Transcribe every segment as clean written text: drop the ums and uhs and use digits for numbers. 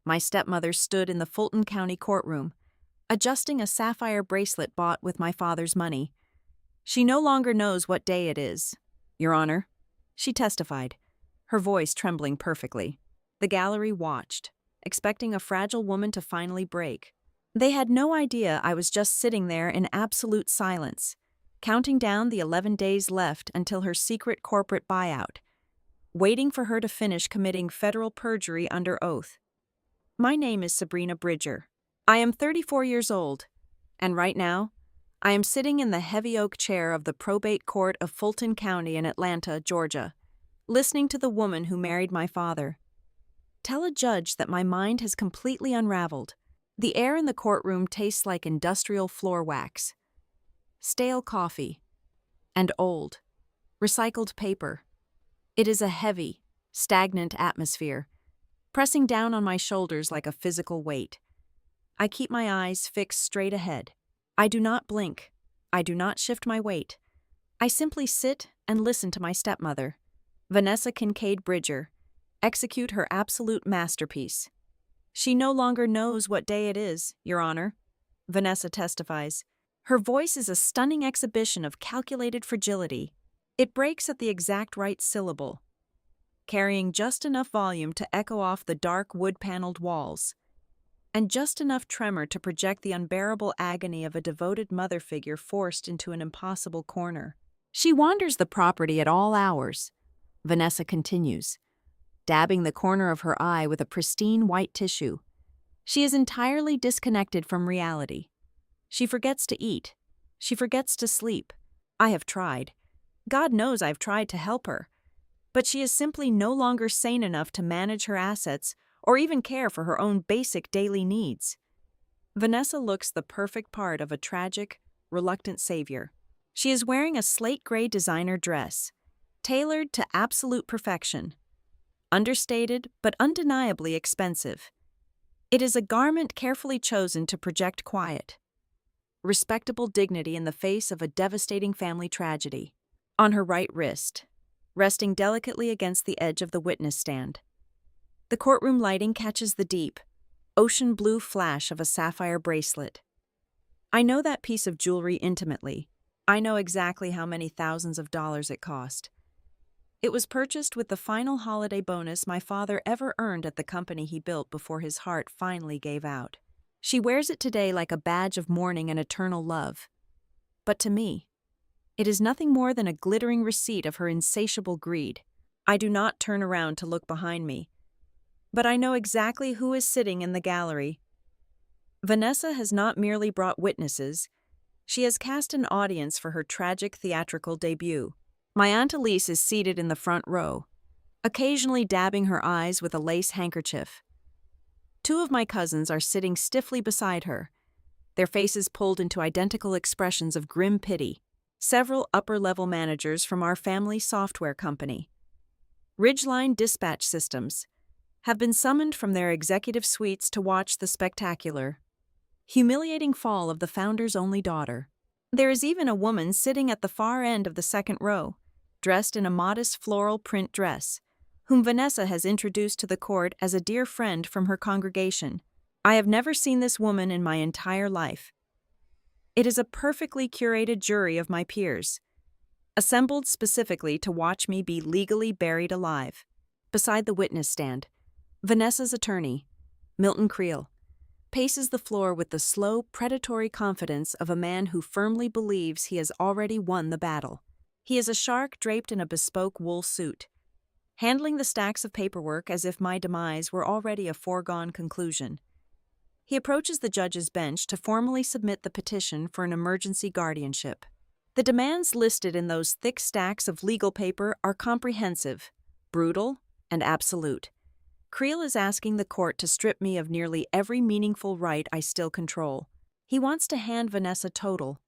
My stepmother stood in the Fulton County courtroom, adjusting a sapphire bracelet bought with my father's money. She no longer knows what day it is, Your Honor, she testified, her voice trembling perfectly. The gallery watched, expecting a fragile woman to finally break. They had no idea I was just sitting there in absolute silence, counting down the 11 days left until her secret corporate buyout, waiting for her to finish committing federal perjury under oath. My name is Sabrina Bridger. I am 34 years old, and right now, I am sitting in the heavy oak chair of the probate court of Fulton County in Atlanta, Georgia, listening to the woman who married my father. Tell a judge that my mind has completely unraveled. The air in the courtroom tastes like industrial floor wax, stale coffee, and old, recycled paper. It is a heavy, stagnant atmosphere, pressing down on my shoulders like a physical weight. I keep my eyes fixed straight ahead. I do not blink. I do not shift my weight. I simply sit and listen to my stepmother, Vanessa Kincaid Bridger, execute her absolute masterpiece. She no longer knows what day it is, Your Honor, Vanessa testifies. Her voice is a stunning exhibition of calculated fragility. It breaks at the exact right syllable, carrying just enough volume to echo off the dark wood-paneled walls, and just enough tremor to project the unbearable agony of a devoted mother figure forced into an impossible corner. She wanders the property at all hours, Vanessa continues, dabbing the corner of her eye with a pristine white tissue. She is entirely disconnected from reality. She forgets to eat. She forgets to sleep. I have tried. God knows I've tried to help her. But she is simply no longer sane enough to manage her assets or even care for her own basic daily needs. Vanessa looks the perfect part of a tragic, reluctant savior. She is wearing a slate gray designer dress, tailored to absolute perfection, understated but undeniably expensive. It is a garment carefully chosen to project quiet, respectable dignity in the face of a devastating family tragedy. On her right wrist, resting delicately against the edge of the witness stand, the courtroom lighting catches the deep, ocean blue flash of a sapphire bracelet. I know that piece of jewelry intimately. I know exactly how many thousands of dollars it cost. It was purchased with the final holiday bonus my father ever earned at the company he built before his heart finally gave out. She wears it today like a badge of mourning and eternal love. But to me, it is nothing more than a glittering receipt of her insatiable greed. I do not turn around to look behind me, but I know exactly who is sitting in the gallery. Vanessa has not merely brought witnesses, she has cast an audience for her tragic theatrical debut. My Aunt Elise is seated in the front row, occasionally dabbing her eyes with a lace handkerchief. Two of my cousins are sitting stiffly beside her, their faces pulled into identical expressions of grim pity. Several upper-level managers from our family software company, Ridgeline Dispatch Systems, have been summoned from their executive suites to watch the spectacular, humiliating fall of the founder's only daughter. There is even a woman sitting at the far end of the second row, dressed in a modest floral print dress, whom Vanessa has introduced to the court as a dear friend from her congregation. I have never seen this woman in my entire life. It is a perfectly curated jury of my peers, assembled specifically to watch me be legally buried alive. Beside the witness stand, Vanessa's attorney, Milton Creel, paces the floor with the slow, predatory confidence of a man who firmly believes he has already won the battle. He is a shark draped in a bespoke wool suit, handling the stacks of paperwork as if my demise were already a foregone conclusion. He approaches the judge's bench to formally submit the petition for an emergency guardianship. The demands listed in those thick stacks of legal paper are comprehensive, brutal, and absolute. Creel is asking the court to strip me of nearly every meaningful right I still control. He wants to hand Vanessa total,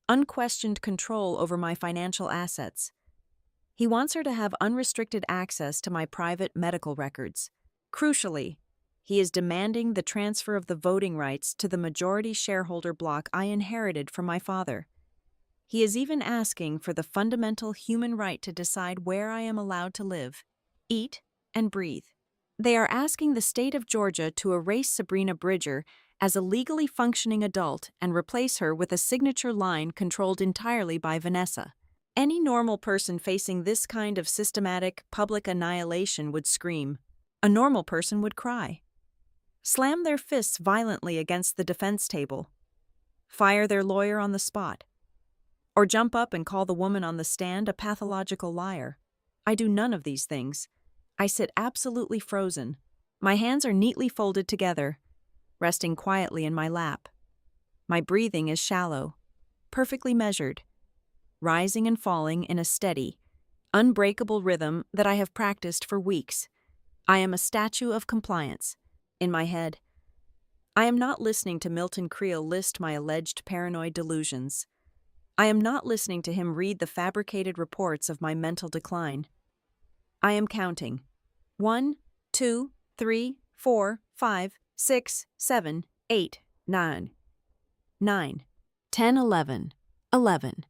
unquestioned control over my financial assets. He wants her to have unrestricted access to my private medical records. Crucially, he is demanding the transfer of the voting rights to the majority shareholder block I inherited from my father. He is even asking for the fundamental human right to decide where I am allowed to live, eat, and breathe. They are asking the state of Georgia to erase Sabrina Bridger as a legally functioning adult and replace her with a signature line controlled entirely by Vanessa. Any normal person facing this kind of systematic, public annihilation would scream. A normal person would cry. Slam their fists violently against the defense table. Fire their lawyer on the spot. Or jump up and call the woman on the stand a pathological liar. I do none of these things. I sit absolutely frozen. My hands are neatly folded together, resting quietly in my lap. My breathing is shallow, perfectly measured, rising and falling in a steady, unbreakable rhythm that I have practiced for weeks. I am a statue of compliance. In my head, I am not listening to Milton Creel list my alleged paranoid delusions. I am not listening to him read the fabricated reports of my mental decline. I am counting. 1, 2, 3, 4, 5, 6, 7, 8, 9. 9, 10, 11. 11.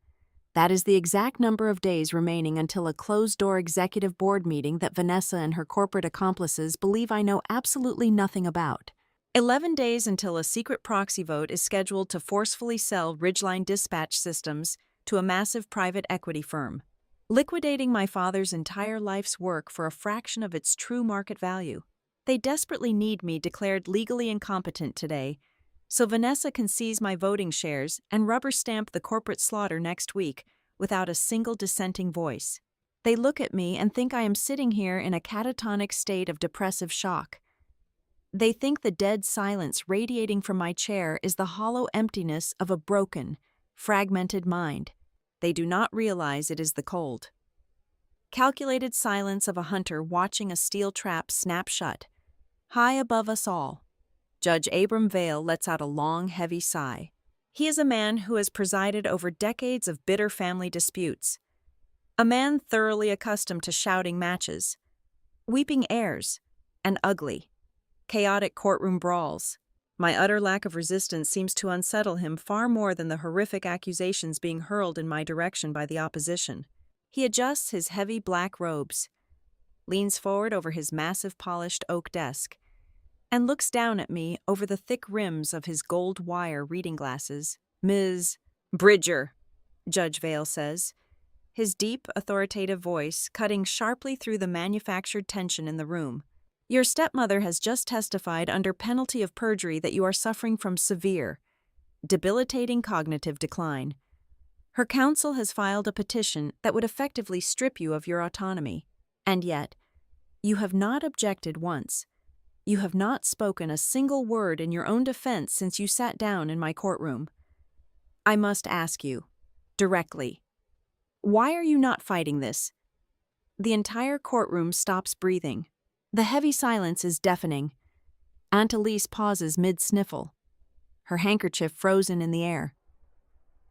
That is the exact number of days remaining until a closed-door executive board meeting that Vanessa and her corporate accomplices believe I know absolutely nothing about. 11 days until a secret proxy vote is scheduled to forcefully sell Ridgeline dispatch systems to a massive private equity firm, liquidating my father's entire life's work for a fraction of its true market value. They desperately need me declared legally incompetent today, so Vanessa can seize my voting shares and rubber stamp the corporate slaughter next week without a single dissenting voice. They look at me and think I am sitting here in a catatonic state of depressive shock. They think the dead silence radiating from my chair is the hollow emptiness of a broken, fragmented mind. They do not realize it is the cold, calculated silence of a hunter watching a steel trap snap shut. High above us all, Judge Abram Vale lets out a long, heavy sigh. He is a man who has presided over decades of bitter family disputes. A man thoroughly accustomed to shouting matches, weeping heirs, and ugly, chaotic courtroom brawls. My utter lack of resistance seems to unsettle him far more than the horrific accusations being hurled in my direction by the opposition. He adjusts his heavy black robes, leans forward over his massive polished oak desk, and looks down at me over the thick rims of his gold wire reading glasses. "Ms. Bridger," Judge Vale says, his deep, authoritative voice cutting sharply through the manufactured tension in the room. "Your stepmother has just testified under penalty of perjury that you are suffering from severe, debilitating cognitive decline. Her counsel has filed a petition that would effectively strip you of your autonomy. And yet, you have not objected once. You have not spoken a single word in your own defense since you sat down in my courtroom. I must ask you, directly, why are you not fighting this?" The entire courtroom stops breathing. The heavy silence is deafening. Aunt Elise pauses mid-sniffle, her handkerchief frozen in the air.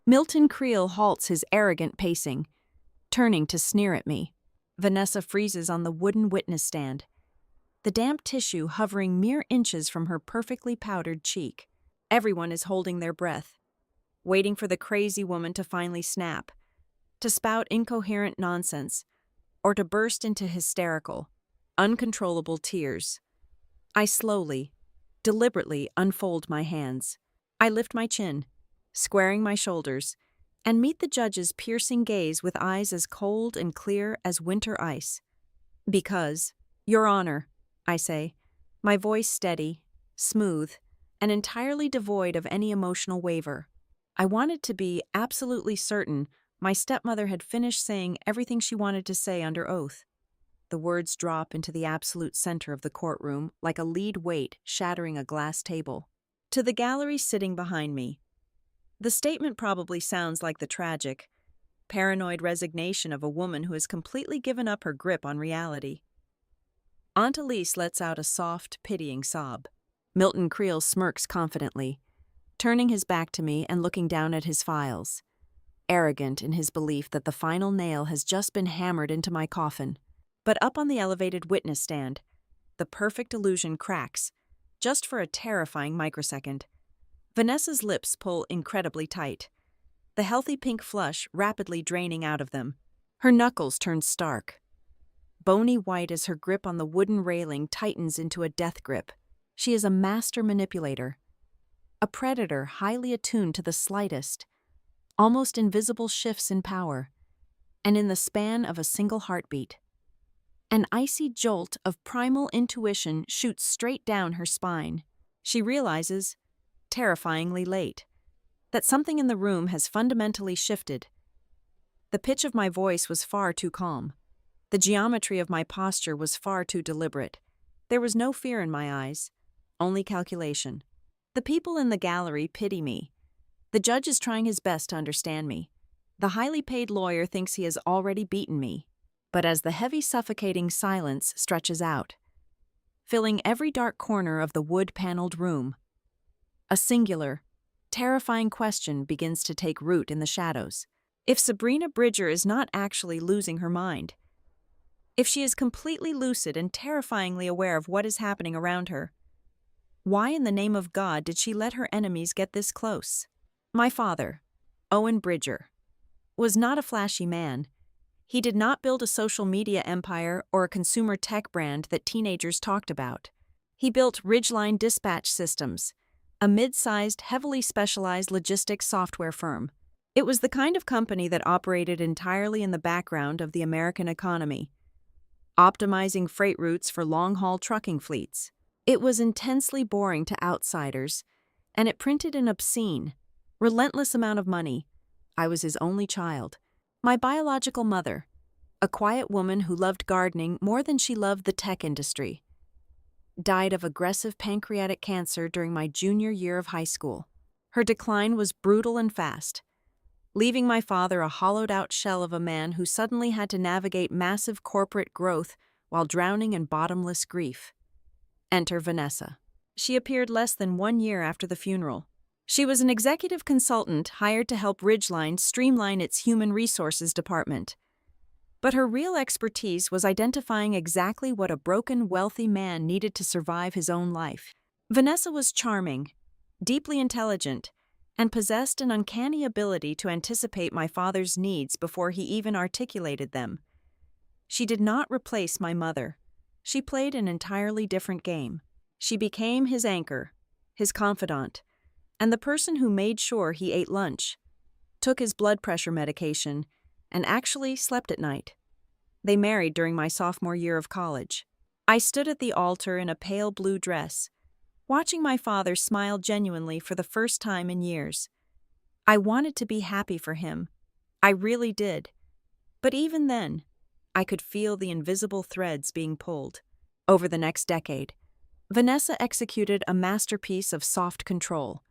Milton Creel halts his arrogant pacing, turning to sneer at me. Vanessa freezes on the wooden witness stand, the damp tissue hovering mere inches from her perfectly powdered cheek. Everyone is holding their breath, waiting for the crazy woman to finally snap, to spout incoherent nonsense, or to burst into hysterical, uncontrollable tears. I slowly, deliberately unfold my hands. I lift my chin, squaring my shoulders, and meet the judge's piercing gaze with eyes as cold and clear as winter ice. "Because, Your Honor," I say, my voice steady, smooth, and entirely devoid of any emotional waver. I wanted to be absolutely certain my stepmother had finished saying everything she wanted to say under oath. The words drop into the absolute center of the courtroom like a lead weight shattering a glass table. To the gallery sitting behind me, the statement probably sounds like the tragic, paranoid resignation of a woman who has completely given up her grip on reality. Aunt Elise lets out a soft, pitying sob. Milton Creel smirks confidently, turning his back to me and looking down at his files, arrogant in his belief that the final nail has just been hammered into my coffin. But up on the elevated witness stand, the perfect illusion cracks, just for a terrifying microsecond. Vanessa's lips pull incredibly tight, the healthy pink flush rapidly draining out of them. Her knuckles turn stark, bony white as her grip on the wooden railing tightens into a death grip. She is a master manipulator, a predator highly attuned to the slightest, almost invisible shifts in power, and in the span of a single heartbeat. An icy jolt of primal intuition shoots straight down her spine. She realizes, terrifyingly late, that something in the room has fundamentally shifted. The pitch of my voice was far too calm. The geometry of my posture was far too deliberate. There was no fear in my eyes, only calculation. The people in the gallery pity me. The judge is trying his best to understand me. The highly paid lawyer thinks he has already beaten me. But as the heavy, suffocating silence stretches out, filling every dark corner of the wood-paneled room, a singular, terrifying question begins to take root in the shadows. If Sabrina Bridger is not actually losing her mind, if she is completely lucid and terrifyingly aware of what is happening around her, why in the name of God did she let her enemies get this close? My father, Owen Bridger, was not a flashy man. He did not build a social media empire or a consumer tech brand that teenagers talked about. He built Ridgeline Dispatch Systems, a mid-sized, heavily specialized logistics software firm. It was the kind of company that operated entirely in the background of the American economy, optimizing freight routes for long-haul trucking fleets. It was intensely boring to outsiders, and it printed an obscene, relentless amount of money. I was his only child. My biological mother, a quiet woman who loved gardening more than she loved the tech industry, died of aggressive pancreatic cancer during my junior year of high school. Her decline was brutal and fast, leaving my father a hollowed-out shell of a man who suddenly had to navigate massive corporate growth while drowning in bottomless grief. Enter Vanessa. She appeared less than 1 year after the funeral. She was an executive consultant hired to help Ridgeline streamline its human resources department. But her real expertise was identifying exactly what a broken, wealthy man needed to survive his own life. Vanessa was charming, deeply intelligent, and possessed an uncanny ability to anticipate my father's needs before he even articulated them. She did not replace my mother. She played an entirely different game. She became his anchor, his confidant, and the person who made sure he ate lunch, took his blood pressure medication, and actually slept at night. They married during my sophomore year of college. I stood at the altar in a pale blue dress, watching my father smile genuinely for the first time in years. I wanted to be happy for him. I really did. But even then, I could feel the invisible threads being pulled. Over the next decade, Vanessa executed a masterpiece of soft control.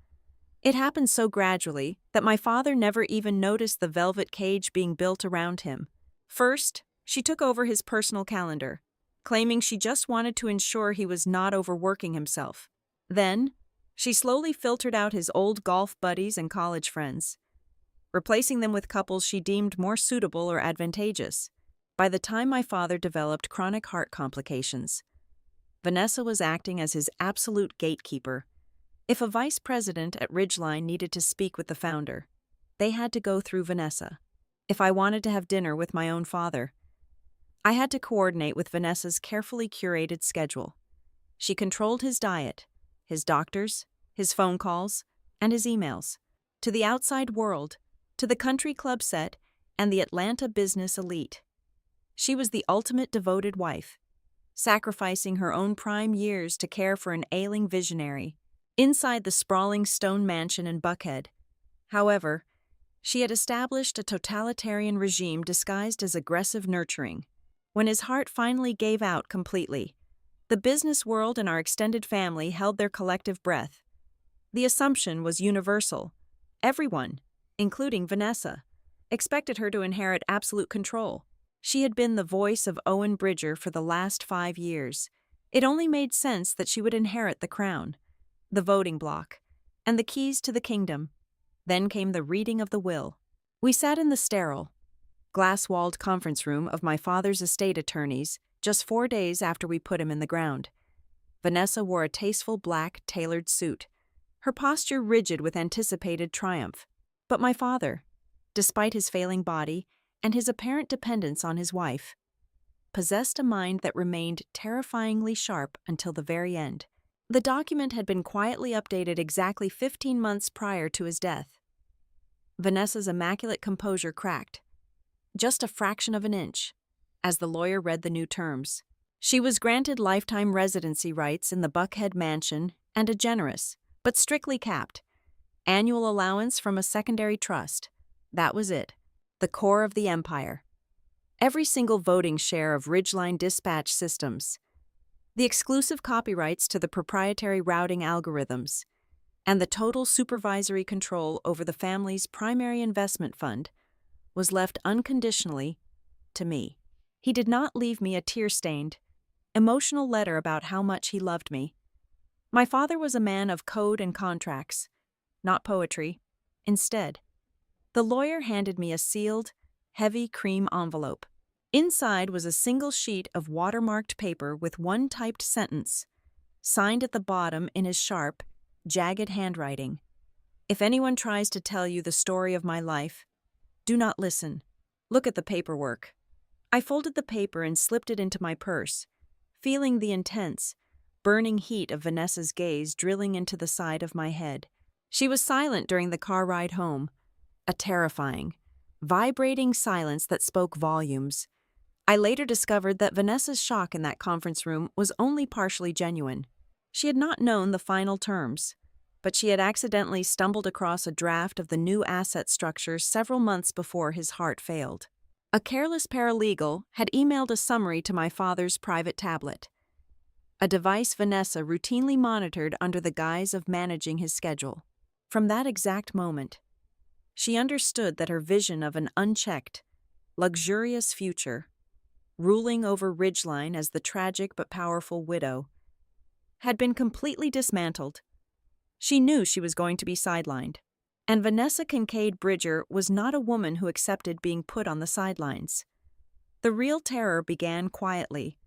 It happened so gradually that my father never even noticed the velvet cage being built around him. First, she took over his personal calendar, claiming she just wanted to ensure he was not overworking himself. Then, she slowly filtered out his old golf buddies and college friends, replacing them with couples she deemed more suitable or advantageous. By the time my father developed chronic heart complications, Vanessa was acting as his absolute gatekeeper. If a vice president at Ridgeline needed to speak with the founder, they had to go through Vanessa. If I wanted to have dinner with my own father, I had to coordinate with Vanessa's carefully curated schedule. She controlled his diet, his doctors, his phone calls, and his emails. To the outside world, to the country club set, and the Atlanta business elite. She was the ultimate devoted wife, sacrificing her own prime years to care for an ailing visionary. Inside the sprawling stone mansion in Buckhead, however, she had established a totalitarian regime disguised as aggressive nurturing. When his heart finally gave out completely, the business world and our extended family held their collective breath. The assumption was universal. Everyone, including Vanessa, expected her to inherit absolute control. She had been the voice of Owen Bridger for the last 5 years. It only made sense that she would inherit the crown, the voting block, and the keys to the kingdom. Then came the reading of the will. We sat in the sterile, glass-walled conference room of my father's estate attorneys just 4 days after we put him in the ground. Vanessa wore a tasteful black, tailored suit, her posture rigid with anticipated triumph. But my father, despite his failing body and his apparent dependence on his wife, possessed a mind that remained terrifyingly sharp until the very end. The document had been quietly updated exactly 15 months prior to his death. Vanessa's immaculate composure cracked, just a fraction of an inch, as the lawyer read the new terms. She was granted lifetime residency rights in the Buckhead mansion and a generous, but strictly capped, annual allowance from a secondary trust. That was it, the core of the empire. Every single voting share of Ridgeline dispatch systems, the exclusive copyrights to the proprietary routing algorithms, and the total supervisory control over the family's primary investment fund was left unconditionally to me. He did not leave me a tear-stained, emotional letter about how much he loved me. My father was a man of code and contracts, not poetry. Instead, the lawyer handed me a sealed, heavy cream envelope. Inside was a single sheet of watermarked paper with one typed sentence, signed at the bottom in his sharp, jagged handwriting. If anyone tries to tell you the story of my life, do not listen. Look at the paperwork. I folded the paper and slipped it into my purse, feeling the intense, burning heat of Vanessa's gaze drilling into the side of my head. She was silent during the car ride home, a terrifying, vibrating silence that spoke volumes. I later discovered that Vanessa's shock in that conference room was only partially genuine. She had not known the final terms, but she had accidentally stumbled across a draft of the new asset structure several months before his heart failed. A careless paralegal had emailed a summary to my father's private tablet, a device Vanessa routinely monitored under the guise of managing his schedule. From that exact moment, she understood that her vision of an unchecked, luxurious future, ruling over Ridgeline as the tragic but powerful widow, had been completely dismantled. She knew she was going to be sidelined, and Vanessa Kincaid Bridger was not a woman who accepted being put on the sidelines. The real terror began quietly,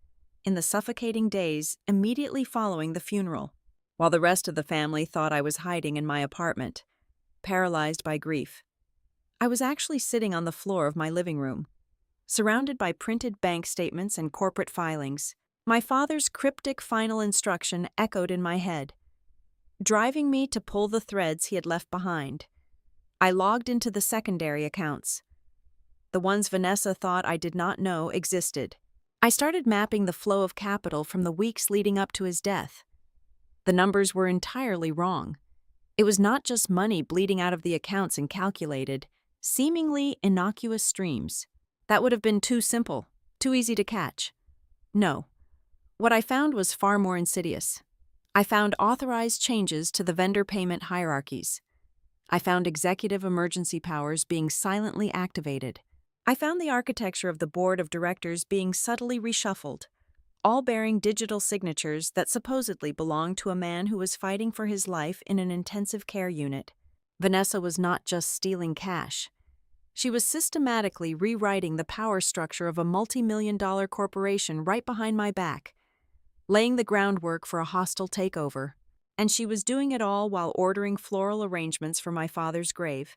in the suffocating days immediately following the funeral, while the rest of the family thought I was hiding in my apartment, paralyzed by grief. I was actually sitting on the floor of my living room, surrounded by printed bank statements and corporate filings. My father's cryptic final instruction echoed in my head, driving me to pull the threads he had left behind. I logged into the secondary accounts, the ones Vanessa thought I did not know existed. I started mapping the flow of capital from the weeks leading up to his death. The numbers were entirely wrong. It was not just money bleeding out of the accounts in calculated, seemingly innocuous streams. That would have been too simple, too easy to catch. No. What I found was far more insidious. I found authorized changes to the vendor payment hierarchies. I found executive emergency powers being silently activated. I found the architecture of the board of directors being subtly reshuffled, all bearing digital signatures that supposedly belonged to a man who was fighting for his life in an intensive care unit. Vanessa was not just stealing cash. She was systematically rewriting the power structure of a multi-million-dollar corporation right behind my back, laying the groundwork for a hostile takeover. And she was doing it all while ordering floral arrangements for my father's grave.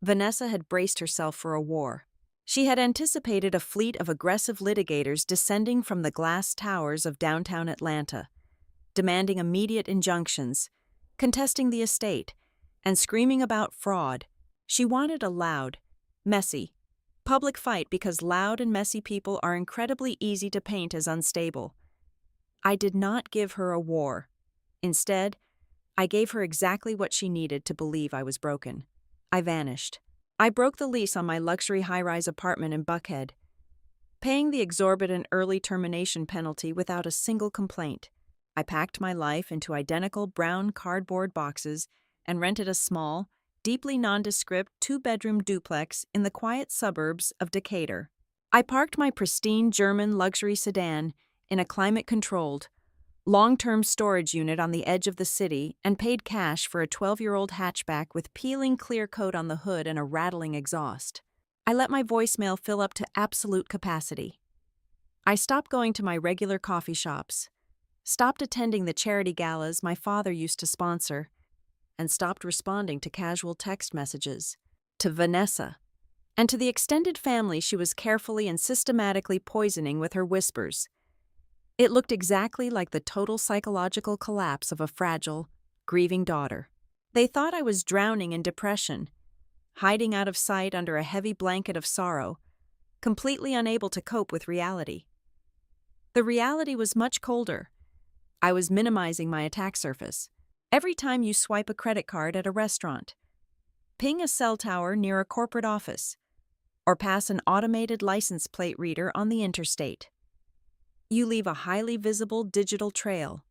Vanessa had braced herself for a war. She had anticipated a fleet of aggressive litigators descending from the glass towers of downtown Atlanta, demanding immediate injunctions, contesting the estate, and screaming about fraud. She wanted a loud, messy, public fight because loud and messy people are incredibly easy to paint as unstable. I did not give her a war. Instead, I gave her exactly what she needed to believe I was broken. I vanished. I broke the lease on my luxury high-rise apartment in Buckhead, paying the exorbitant early termination penalty without a single complaint. I packed my life into identical brown cardboard boxes and rented a small, deeply nondescript two-bedroom duplex in the quiet suburbs of Decatur. I parked my pristine German luxury sedan in a climate-controlled, long-term storage unit on the edge of the city and paid cash for a 12-year-old hatchback with peeling clear coat on the hood and a rattling exhaust. I let my voicemail fill up to absolute capacity. I stopped going to my regular coffee shops, stopped attending the charity galas my father used to sponsor, and stopped responding to casual text messages. To Vanessa, And to the extended family she was carefully and systematically poisoning with her whispers. It looked exactly like the total psychological collapse of a fragile, grieving daughter. They thought I was drowning in depression, hiding out of sight under a heavy blanket of sorrow, completely unable to cope with reality. The reality was much colder. I was minimizing my attack surface. Every time you swipe a credit card at a restaurant, ping a cell tower near a corporate office, or pass an automated license plate reader on the interstate, you leave a highly visible digital trail.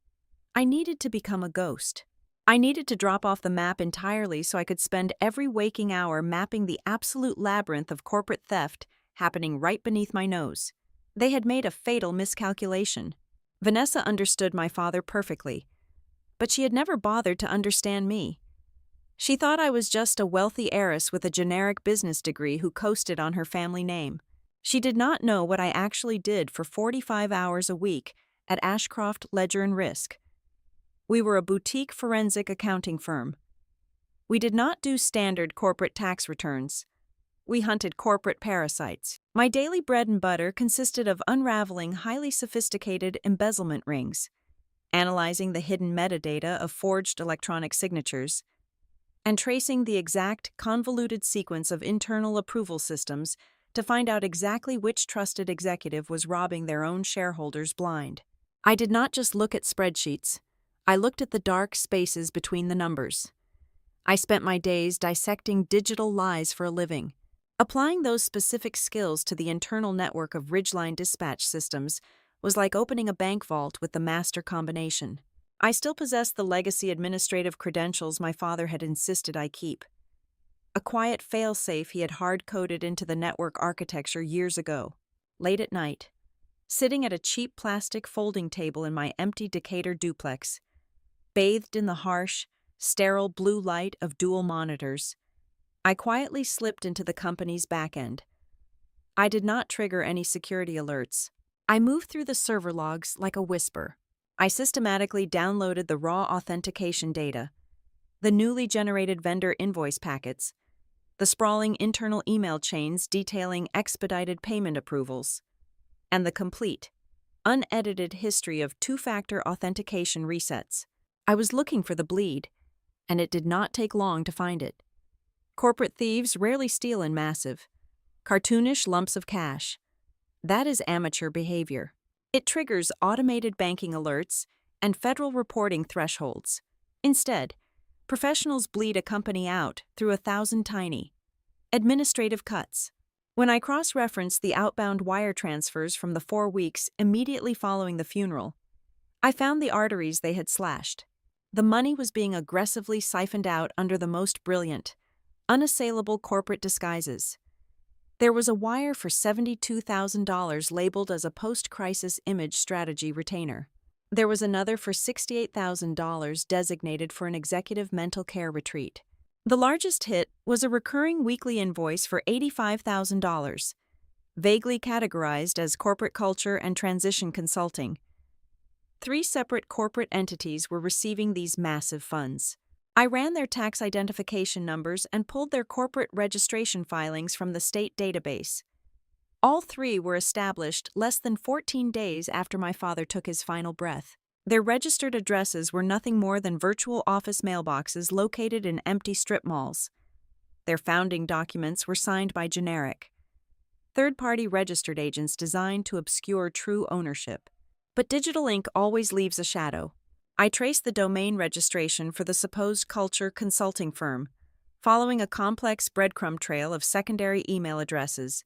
I needed to become a ghost. I needed to drop off the map entirely so I could spend every waking hour mapping the absolute labyrinth of corporate theft happening right beneath my nose. They had made a fatal miscalculation. Vanessa understood my father perfectly, but she had never bothered to understand me. She thought I was just a wealthy heiress with a generic business degree who coasted on her family name. She did not know what I actually did for 45 hours a week at Ashcroft Ledger and Risk. We were a boutique forensic accounting firm. We did not do standard corporate tax returns. We hunted corporate parasites. My daily bread and butter consisted of unraveling highly sophisticated embezzlement rings, analyzing the hidden metadata of forged electronic signatures, and tracing the exact convoluted sequence of internal approval systems to find out exactly which trusted executive was robbing their own shareholders blind. I did not just look at spreadsheets. I looked at the dark spaces between the numbers. I spent my days dissecting digital lies for a living. Applying those specific skills to the internal network of Ridgeline dispatch systems was like opening a bank vault with the master combination. I still possessed the legacy administrative credentials my father had insisted I keep. A quiet fail-safe he had hard-coded into the network architecture years ago. Late at night, sitting at a cheap plastic folding table in my empty Decatur duplex, bathed in the harsh, sterile blue light of dual monitors, I quietly slipped into the company's backend. I did not trigger any security alerts. I moved through the server logs like a whisper. I systematically downloaded the raw authentication data, the newly generated vendor invoice packets, the sprawling internal email chains detailing expedited payment approvals, and the complete, unedited history of two-factor authentication resets. I was looking for the bleed, and it did not take long to find it. Corporate thieves rarely steal in massive, cartoonish lumps of cash. That is amateur behavior. It triggers automated banking alerts and federal reporting thresholds. Instead, professionals bleed a company out through 1,000 tiny, administrative cuts. When I cross-referenced the outbound wire transfers from the 4 weeks immediately following the funeral, I found the arteries they had slashed. The money was being aggressively siphoned out under the most brilliant, unassailable corporate disguises. There was a wire for $72,000 labeled as a post-crisis image strategy retainer. There was another for $68,000 designated for an executive mental care retreat. The largest hit was a recurring weekly invoice for $85,000, vaguely categorized as corporate culture and transition consulting. 3 separate corporate entities were receiving these massive funds. I ran their tax identification numbers and pulled their corporate registration filings from the state database. All 3 were established less than 14 days after my father took his final breath. Their registered addresses were nothing more than virtual office mailboxes located in empty strip malls. Their founding documents were signed by generic, third-party registered agents designed to obscure true ownership. But digital ink always leaves a shadow. I traced the domain registration for the supposed culture consulting firm, following a complex breadcrumb trail of secondary email addresses,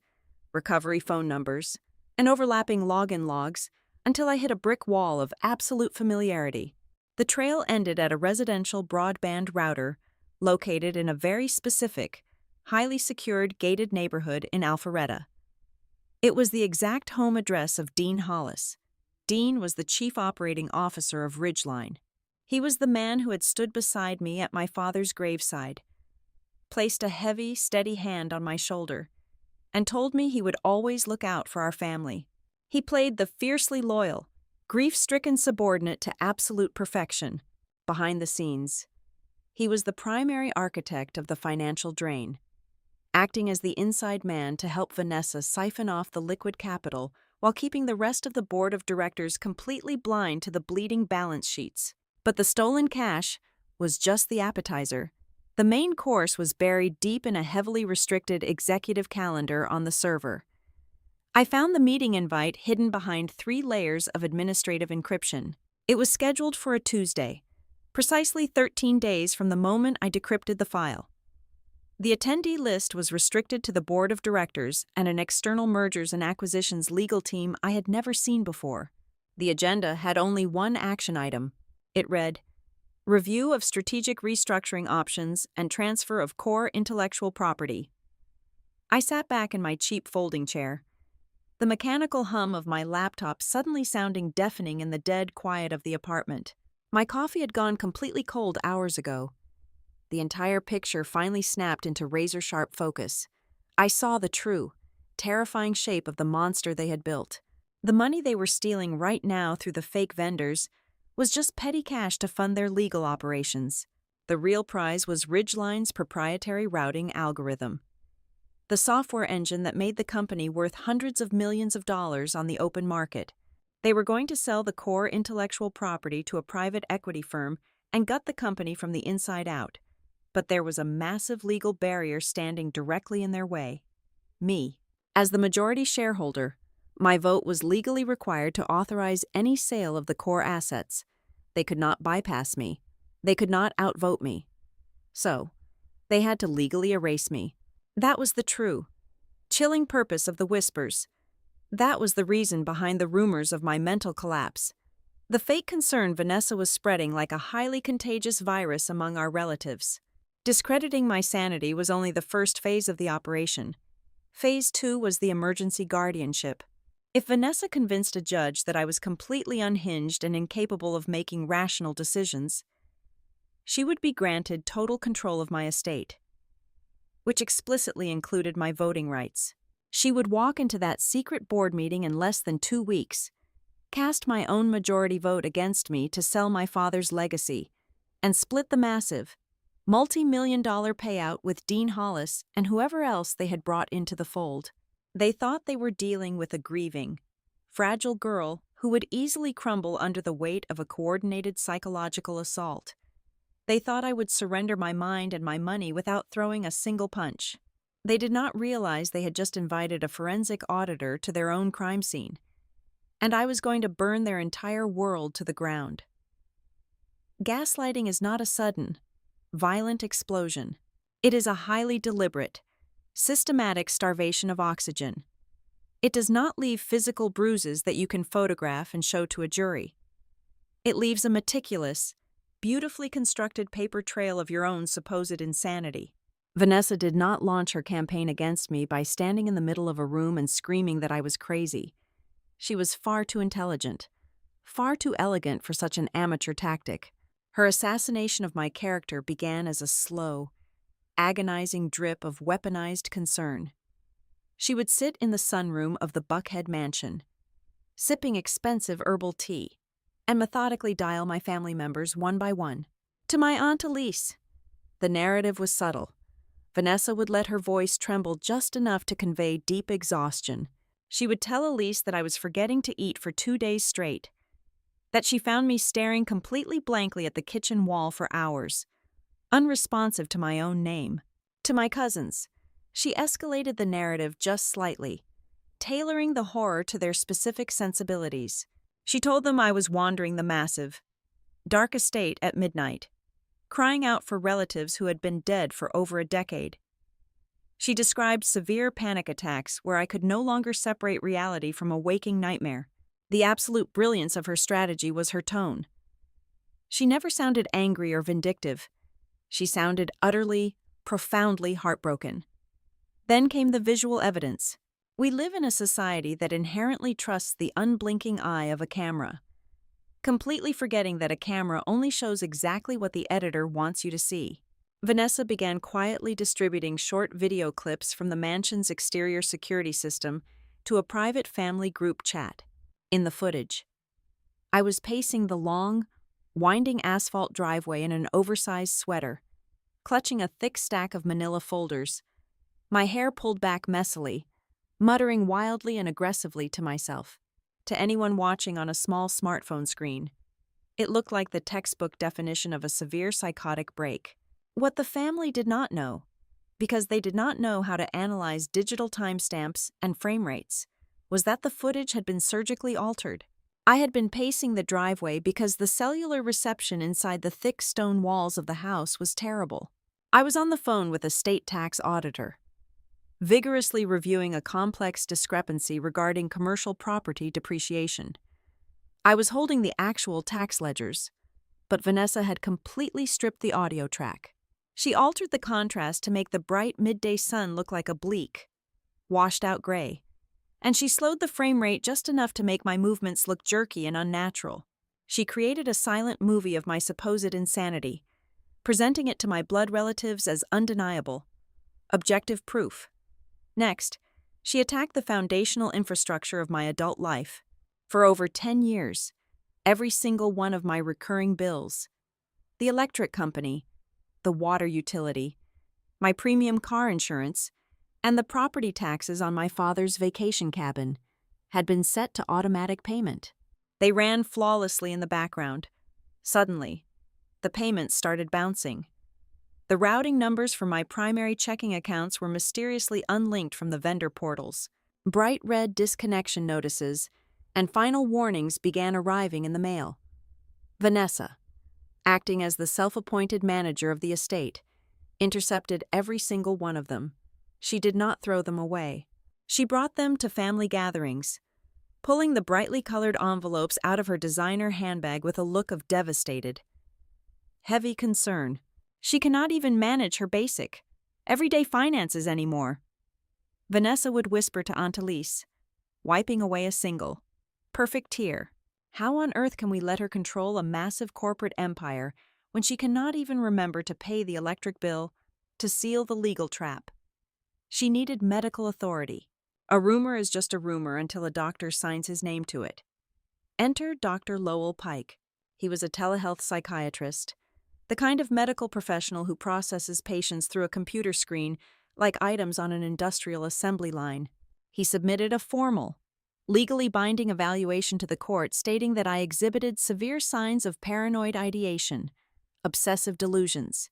recovery phone numbers, and overlapping login logs until I hit a brick wall of absolute familiarity. The trail ended at a residential broadband router located in a very specific, highly secured gated neighborhood in Alpharetta. It was the exact home address of Dean Hollis. Dean was the chief operating officer of Ridgeline. He was the man who had stood beside me at my father's graveside, placed a heavy, steady hand on my shoulder, and told me he would always look out for our family. He played the fiercely loyal, grief-stricken subordinate to absolute perfection. Behind the scenes, he was the primary architect of the financial drain. acting as the inside man to help Vanessa siphon off the liquid capital while keeping the rest of the board of directors completely blind to the bleeding balance sheets. But the stolen cash was just the appetizer. The main course was buried deep in a heavily restricted executive calendar on the server. I found the meeting invite hidden behind 3 layers of administrative encryption. It was scheduled for a Tuesday, precisely 13 days from the moment I decrypted the file. The attendee list was restricted to the board of directors and an external mergers and acquisitions legal team I had never seen before. The agenda had only one action item. It read, "Review of strategic restructuring options and transfer of core intellectual property." I sat back in my cheap folding chair, the mechanical hum of my laptop suddenly sounding deafening in the dead quiet of the apartment. My coffee had gone completely cold hours ago. The entire picture finally snapped into razor-sharp focus. I saw the true, terrifying shape of the monster they had built. The money they were stealing right now through the fake vendors was just petty cash to fund their legal operations. The real prize was Ridgeline's proprietary routing algorithm, the software engine that made the company worth hundreds of millions of dollars on the open market. They were going to sell the core intellectual property to a private equity firm and gut the company from the inside out. But there was a massive legal barrier standing directly in their way. Me. As the majority shareholder, my vote was legally required to authorize any sale of the core assets. They could not bypass me. They could not outvote me. So, they had to legally erase me. That was the true, chilling purpose of the whispers. That was the reason behind the rumors of my mental collapse. The fake concern Vanessa was spreading like a highly contagious virus among our relatives. Discrediting my sanity was only the first phase of the operation. Phase 2 was the emergency guardianship. If Vanessa convinced a judge that I was completely unhinged and incapable of making rational decisions, she would be granted total control of my estate, which explicitly included my voting rights. She would walk into that secret board meeting in less than 2 weeks, cast my own majority vote against me to sell my father's legacy, and split the massive, multi-million-dollar payout with Dean Hollis and whoever else they had brought into the fold. They thought they were dealing with a grieving, fragile girl who would easily crumble under the weight of a coordinated psychological assault. They thought I would surrender my mind and my money without throwing a single punch. They did not realize they had just invited a forensic auditor to their own crime scene, and I was going to burn their entire world to the ground. Gaslighting is not a sudden, violent explosion. It is a highly deliberate, systematic starvation of oxygen. It does not leave physical bruises that you can photograph and show to a jury. It leaves a meticulous, beautifully constructed paper trail of your own supposed insanity. Vanessa did not launch her campaign against me by standing in the middle of a room and screaming that I was crazy. She was far too intelligent, far too elegant for such an amateur tactic. Her assassination of my character began as a slow, agonizing drip of weaponized concern. She would sit in the sunroom of the Buckhead mansion, sipping expensive herbal tea, and methodically dial my family members one by one. To my Aunt Elise. The narrative was subtle. Vanessa would let her voice tremble just enough to convey deep exhaustion. She would tell Elise that I was forgetting to eat for 2 days straight, that she found me staring completely blankly at the kitchen wall for hours, unresponsive to my own name. To my cousins, she escalated the narrative just slightly, tailoring the horror to their specific sensibilities. She told them I was wandering the massive, dark estate at midnight, crying out for relatives who had been dead for over a decade. She described severe panic attacks where I could no longer separate reality from a waking nightmare. The absolute brilliance of her strategy was her tone. She never sounded angry or vindictive. She sounded utterly, profoundly heartbroken. Then came the visual evidence. We live in a society that inherently trusts the unblinking eye of a camera, completely forgetting that a camera only shows exactly what the editor wants you to see. Vanessa began quietly distributing short video clips from the mansion's exterior security system to a private family group chat. In the footage, I was pacing the long, winding asphalt driveway in an oversized sweater, clutching a thick stack of manila folders, my hair pulled back messily, muttering wildly and aggressively to myself. To anyone watching on a small smartphone screen, it looked like the textbook definition of a severe psychotic break. What the family did not know, because they did not know how to analyze digital timestamps and frame rates, was that the footage had been surgically altered. I had been pacing the driveway because the cellular reception inside the thick stone walls of the house was terrible. I was on the phone with a state tax auditor, vigorously reviewing a complex discrepancy regarding commercial property depreciation. I was holding the actual tax ledgers, but Vanessa had completely stripped the audio track. She altered the contrast to make the bright midday sun look like a bleak, washed-out gray, and she slowed the frame rate just enough to make my movements look jerky and unnatural. She created a silent movie of my supposed insanity, presenting it to my blood relatives as undeniable, objective proof. Next, she attacked the foundational infrastructure of my adult life. For over 10 years, every single one of my recurring bills, the electric company, the water utility, my premium car insurance, and the property taxes on my father's vacation cabin, had been set to automatic payment. They ran flawlessly in the background. Suddenly, the payments started bouncing. The routing numbers for my primary checking accounts were mysteriously unlinked from the vendor portals. Bright red disconnection notices and final warnings began arriving in the mail. Vanessa, acting as the self-appointed manager of the estate, intercepted every single one of them. She did not throw them away. She brought them to family gatherings, pulling the brightly colored envelopes out of her designer handbag with a look of devastated, heavy concern. She cannot even manage her basic, everyday finances anymore. Vanessa would whisper to Aunt Elise, wiping away a single, perfect tear. How on earth can we let her control a massive corporate empire when she cannot even remember to pay the electric bill, to seal the legal trap? She needed medical authority. A rumor is just a rumor until a doctor signs his name to it. Enter Dr. Lowell Pike. He was a telehealth psychiatrist, the kind of medical professional who processes patients through a computer screen like items on an industrial assembly line. He submitted a formal, legally binding evaluation to the court stating that I exhibited severe signs of paranoid ideation, obsessive delusions,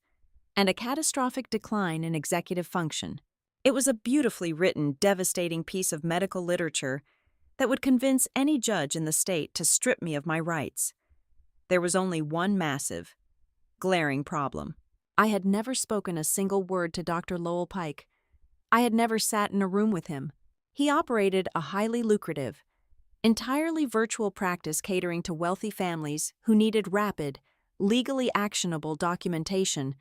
and a catastrophic decline in executive function. It was a beautifully written, devastating piece of medical literature that would convince any judge in the state to strip me of my rights. There was only one massive, glaring problem. I had never spoken a single word to Dr. Lowell Pike. I had never sat in a room with him. He operated a highly lucrative, entirely virtual practice catering to wealthy families who needed rapid, legally actionable documentation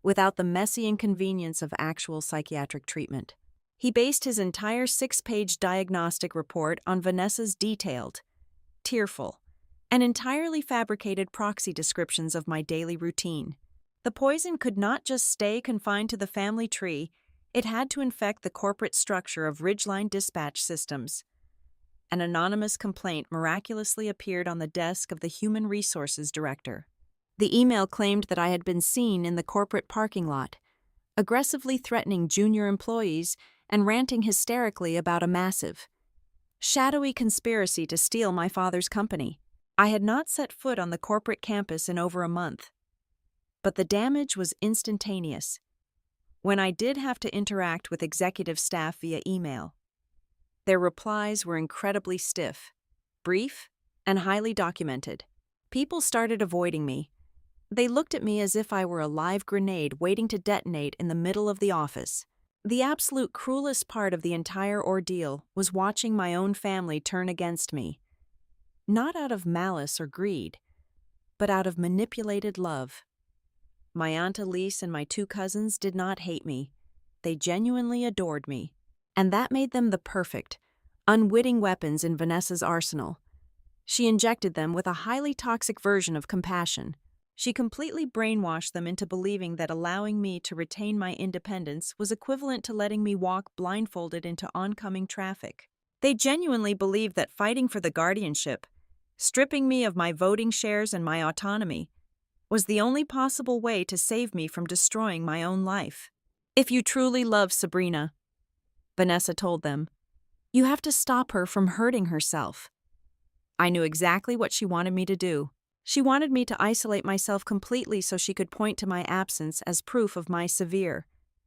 without the messy inconvenience of actual psychiatric treatment. He based his entire 6-page diagnostic report on Vanessa's detailed, tearful, and entirely fabricated proxy descriptions of my daily routine. The poison could not just stay confined to the family tree, it had to infect the corporate structure of Ridgeline dispatch systems. An anonymous complaint miraculously appeared on the desk of the Human Resources Director. The email claimed that I had been seen in the corporate parking lot, aggressively threatening junior employees and ranting hysterically about a massive, shadowy conspiracy to steal my father's company. I had not set foot on the corporate campus in over a month, but the damage was instantaneous. When I did have to interact with executive staff via email, their replies were incredibly stiff, brief, and highly documented. People started avoiding me. They looked at me as if I were a live grenade waiting to detonate in the middle of the office. The absolute cruelest part of the entire ordeal was watching my own family turn against me, not out of malice or greed, but out of manipulated love. My Aunt Elise and my 2 cousins did not hate me. They genuinely adored me, and that made them the perfect, unwitting weapons in Vanessa's arsenal. She injected them with a highly toxic version of compassion. She completely brainwashed them into believing that allowing me to retain my independence was equivalent to letting me walk blindfolded into oncoming traffic. They genuinely believed that fighting for the guardianship, stripping me of my voting shares and my autonomy, was the only possible way to save me from destroying my own life. If you truly love Sabrina, Vanessa told them. You have to stop her from hurting herself. I knew exactly what she wanted me to do. She wanted me to isolate myself completely so she could point to my absence as proof of my severe,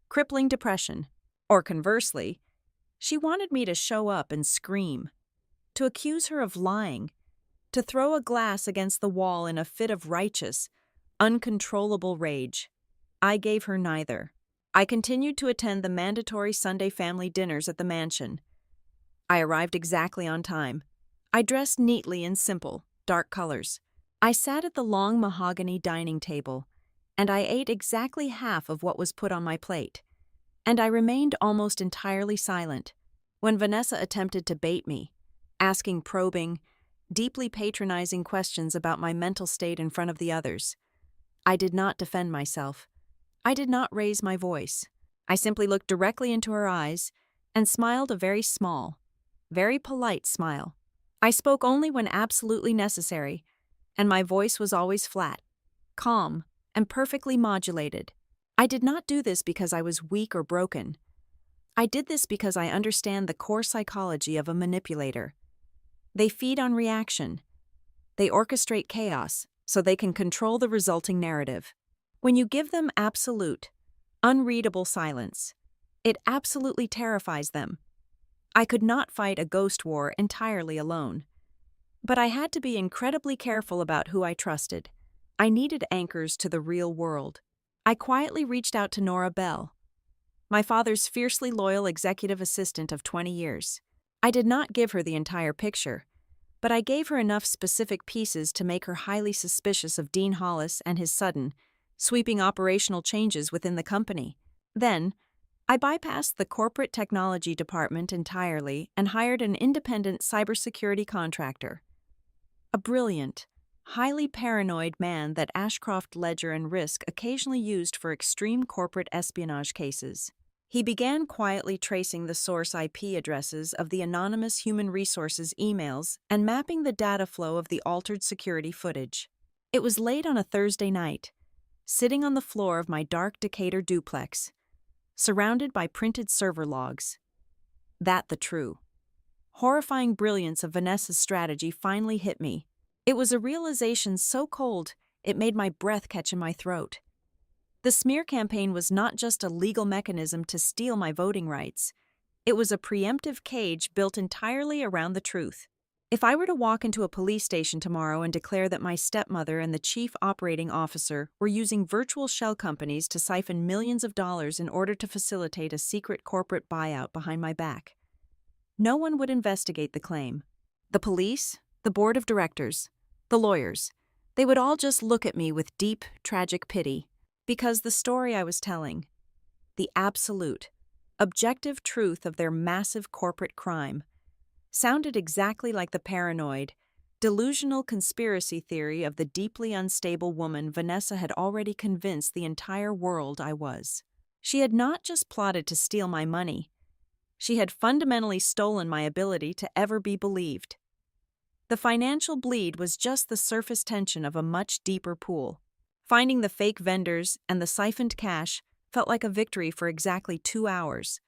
crippling depression. Or conversely, she wanted me to show up and scream, to accuse her of lying, to throw a glass against the wall in a fit of righteous, uncontrollable rage. I gave her neither. I continued to attend the mandatory Sunday family dinners at the mansion. I arrived exactly on time. I dressed neatly in simple, dark colors. I sat at the long mahogany dining table, and I ate exactly half of what was put on my plate. And I remained almost entirely silent when Vanessa attempted to bait me, asking probing, deeply patronizing questions about my mental state in front of the others. I did not defend myself. I did not raise my voice. I simply looked directly into her eyes and smiled a very small, very polite smile. I spoke only when absolutely necessary, and my voice was always flat, calm, and perfectly modulated. I did not do this because I was weak or broken. I did this because I understand the core psychology of a manipulator. They feed on reaction. They orchestrate chaos so they can control the resulting narrative. When you give them absolute, unreadable silence, it absolutely terrifies them. I could not fight a ghost war entirely alone. But I had to be incredibly careful about who I trusted. I needed anchors to the real world. I quietly reached out to Nora Bell, my father's fiercely loyal executive assistant of 20 years. I did not give her the entire picture, but I gave her enough specific pieces to make her highly suspicious of Dean Hollis and his sudden, sweeping operational changes within the company. Then, I bypassed the corporate technology department entirely and hired an independent cybersecurity contractor. A brilliant, highly paranoid man that Ashcroft Ledger and Risk occasionally used for extreme corporate espionage cases. He began quietly tracing the source IP addresses of the anonymous human resources emails and mapping the data flow of the altered security footage. It was late on a Thursday night, sitting on the floor of my dark Decatur duplex, surrounded by printed server logs. That the true, horrifying brilliance of Vanessa's strategy finally hit me. It was a realization so cold it made my breath catch in my throat. The smear campaign was not just a legal mechanism to steal my voting rights. It was a preemptive cage built entirely around the truth. If I were to walk into a police station tomorrow and declare that my stepmother and the chief operating officer were using virtual shell companies to siphon millions of dollars in order to facilitate a secret corporate buyout behind my back, no one would investigate the claim. The police, the board of directors, the lawyers, they would all just look at me with deep, tragic pity, because the story I was telling, the absolute, objective truth of their massive corporate crime, sounded exactly like the paranoid, delusional conspiracy theory of the deeply unstable woman Vanessa had already convinced the entire world I was. She had not just plotted to steal my money. She had fundamentally stolen my ability to ever be believed. The financial bleed was just the surface tension of a much deeper pool. Finding the fake vendors and the siphoned cash felt like a victory for exactly 2 hours.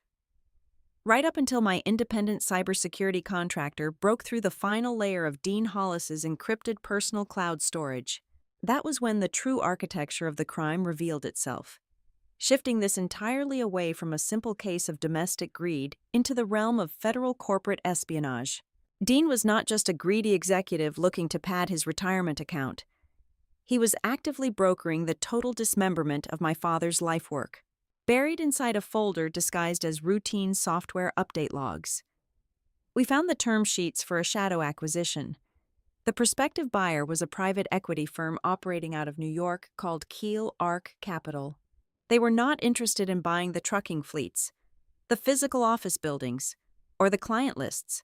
Right up until my independent cybersecurity contractor broke through the final layer of Dean Hollis's encrypted personal cloud storage. That was when the true architecture of the crime revealed itself, shifting this entirely away from a simple case of domestic greed into the realm of federal corporate espionage. Dean was not just a greedy executive looking to pad his retirement account. He was actively brokering the total dismemberment of my father's life work, buried inside a folder disguised as routine software update logs. We found the term sheets for a shadow acquisition. The prospective buyer was a private equity firm operating out of New York called Keel Ark Capital. They were not interested in buying the trucking fleets, the physical office buildings, or the client lists.